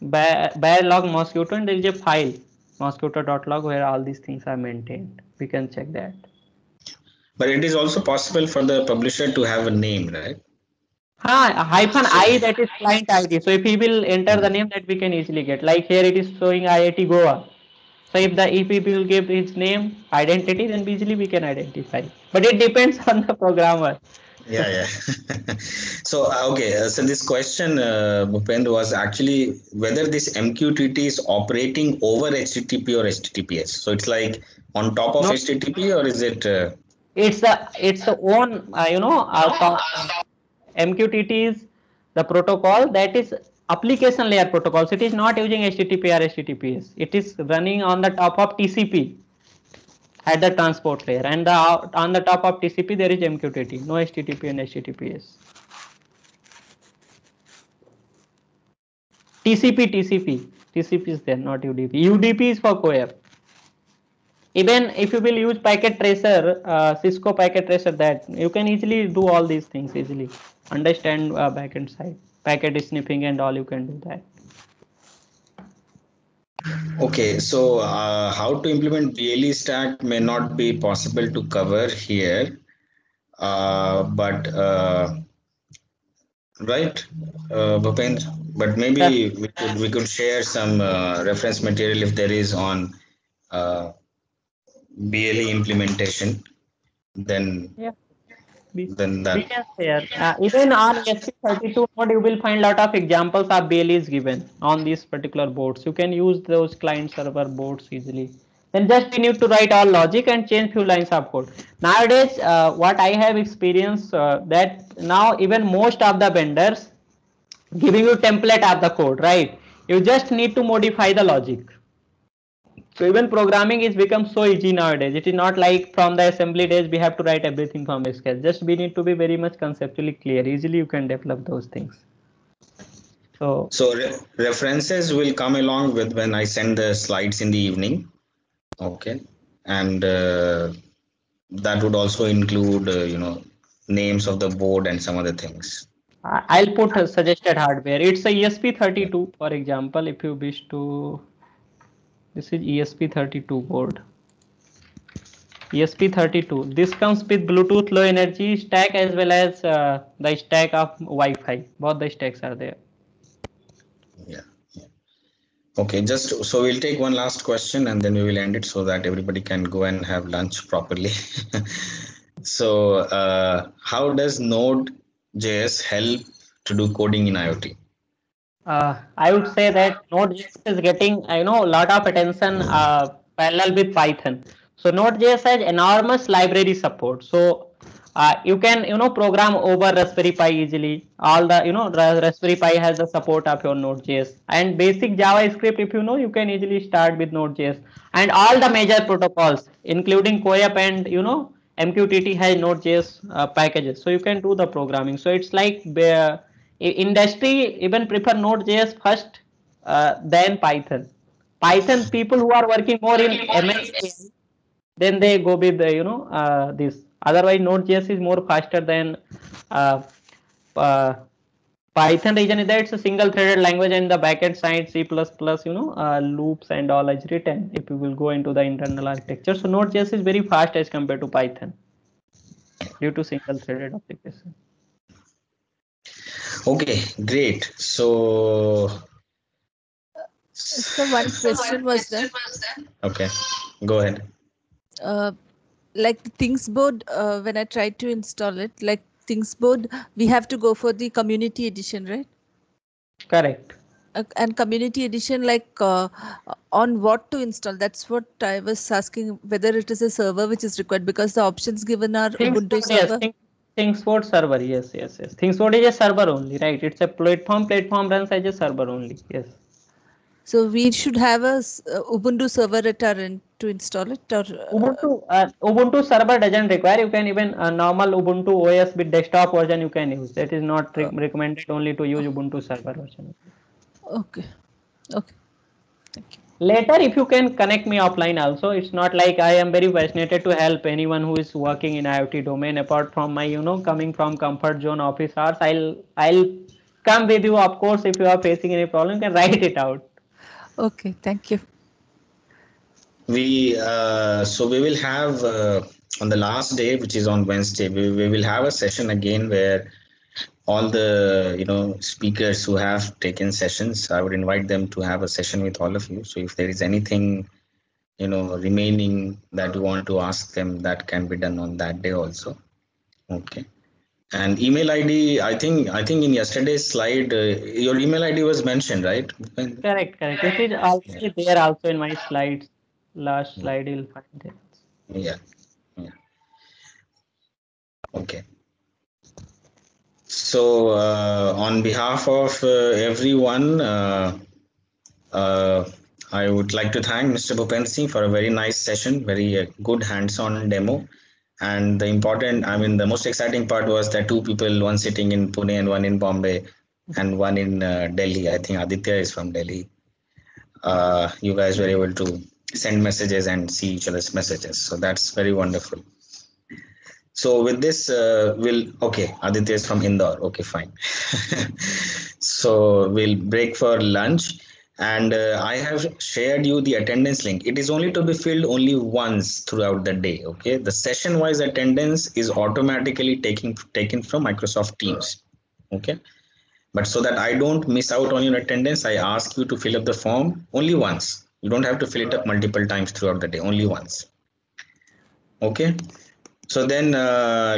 S1: Bear log mosquito, and there is a file mosquito.log where all these things are maintained. We can check that.
S2: But it is also possible for the publisher to have a name, right?
S1: Hyphen I, that is client ID. So if he will enter the name, that we can easily get. Like here it is showing IIT Goa. So if he will give his name, identity, then easily we can identify. But it depends on the programmer.
S2: Yeah. So so this question, Bhupendra, was actually whether this MQTT is operating over HTTP or HTTPS. So it's like on top of HTTP, or is it?
S1: It's the own MQTT is the protocol that is application layer protocols. It is not using HTTP or HTTPS. It is running on the top of TCP at the transport layer, and on the top of TCP there is MQTT, no HTTP and HTTPS. TCP is there, not UDP. UDP is for CoAP. Even if you will use packet tracer, Cisco packet tracer, that you can easily do all these things easily. Understand backend side, packet sniffing and all, you can do that.
S2: Okay, so how to implement BLE stack may not be possible to cover here, but right, Bhupendra, but maybe we could share some reference material if there is on BLE implementation. Then
S1: Yeah. We
S2: that.
S1: can share. Even on ESP32 node, you will find a lot of examples of BLEs given on these particular boards. You can use those client server boards easily. Then just you need to write all logic and change few lines of code. Nowadays, what I have experienced that now even most of the vendors giving you template of the code, right? You just need to modify the logic. So even programming is become so easy nowadays. It is not like from the assembly days we have to write everything from scratch. Just we need to be very much conceptually clear. Easily you can develop those things. So
S2: References will come along with when I send the slides in the evening. Okay, and that would also include names of the board and some other things.
S1: I'll put a suggested hardware. It's a ESP32, for example. If you wish to, this is ESP32 board. ESP32. This comes with Bluetooth low energy stack as well as the stack of Wi-Fi. Both the stacks are there.
S2: Yeah. Okay, just so we'll take one last question and then we will end it so that everybody can go and have lunch properly. So how does Node.js help to do coding in IoT?
S1: I would say that Node.js is getting a lot of attention parallel with Python. So Node.js has enormous library support. So you can program over Raspberry Pi easily. All the Raspberry Pi has the support of your Node.js, and basic JavaScript, if you can easily start with Node.js, and all the major protocols including CoAP and MQTT has Node.js packages. So you can do the programming. So it's like industry even prefer Node.js first than Python. Python people who are working more in ML, then they go with this. Otherwise, Node.js is more faster than Python. Reason is that it's a single-threaded language, and the backend side C++, loops and all is written. If you will go into the internal architecture, so Node.js is very fast as compared to Python due to single-threaded application.
S2: Okay, great. So
S3: one question was there.
S2: Okay, go ahead.
S3: Like the Things board, when I tried to install it, like Thingsboard, we have to go for the community edition, right?
S1: Correct.
S3: And community edition, like on what to install? That's what I was asking, whether it is a server which is required, because the options given are Ubuntu
S1: ThinkSpot, yes,
S3: server.
S1: ThinkSpot server, yes. ThinkSpot is a server only, right? It's a platform. Platform runs as a server only, yes.
S3: So we should have a Ubuntu server at our end to install it, or
S1: Ubuntu server doesn't require. You can even normal Ubuntu OS with desktop version you can use. That is not recommended only to use Ubuntu server version.
S3: okay. Thank you.
S1: Later, if you can connect me offline also, it's not like I am very fascinated to help anyone who is working in IoT domain. Apart from my, coming from comfort zone office hours, I'll come with you. Of course, if you are facing any problem, you can write it out.
S3: Okay, thank you.
S2: So we will have on the last day, which is on Wednesday, we will have a session again where all the speakers who have taken sessions, I would invite them to have a session with all of you. So if there is anything remaining that you want to ask them, that can be done on that day also. Okay. And email ID, I think in yesterday's slide, your email ID was mentioned, right?
S1: Correct. It is also there also in my slides. Last slide you'll find it.
S2: Yeah. Okay. So on behalf of everyone, I would like to thank Mr. Bhupen Singh for a very nice session, very good hands-on demo. And the most exciting part was that two people, one sitting in Pune and one in Bombay and one in Delhi. I think Aditya is from Delhi. You guys were able to send messages and see each other's messages. So that's very wonderful. So with this, Aditya is from Indore. Okay, fine. So we'll break for lunch. And I have shared you the attendance link. It is only to be filled only once throughout the day. Okay, the session wise attendance is automatically taken from Microsoft Teams. Okay, but so that I don't miss out on your attendance, I ask you to fill up the form only once. You don't have to fill it up multiple times throughout the day, only once. Okay, so then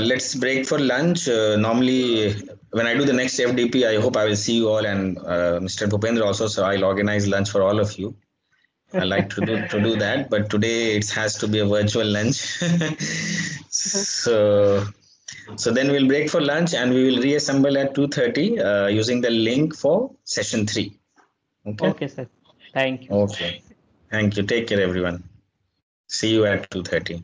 S2: let's break for lunch. Normally when I do the next FDP, I hope I will see you all, and Mr. Bhupendra also, so I'll organize lunch for all of you. I like to do that, but today it has to be a virtual lunch. So then we'll break for lunch and we will reassemble at 2:30 using the link for session 3.
S1: Okay, sir. Thank you.
S2: Okay. Thank you. Take care, everyone. See you at 2:30.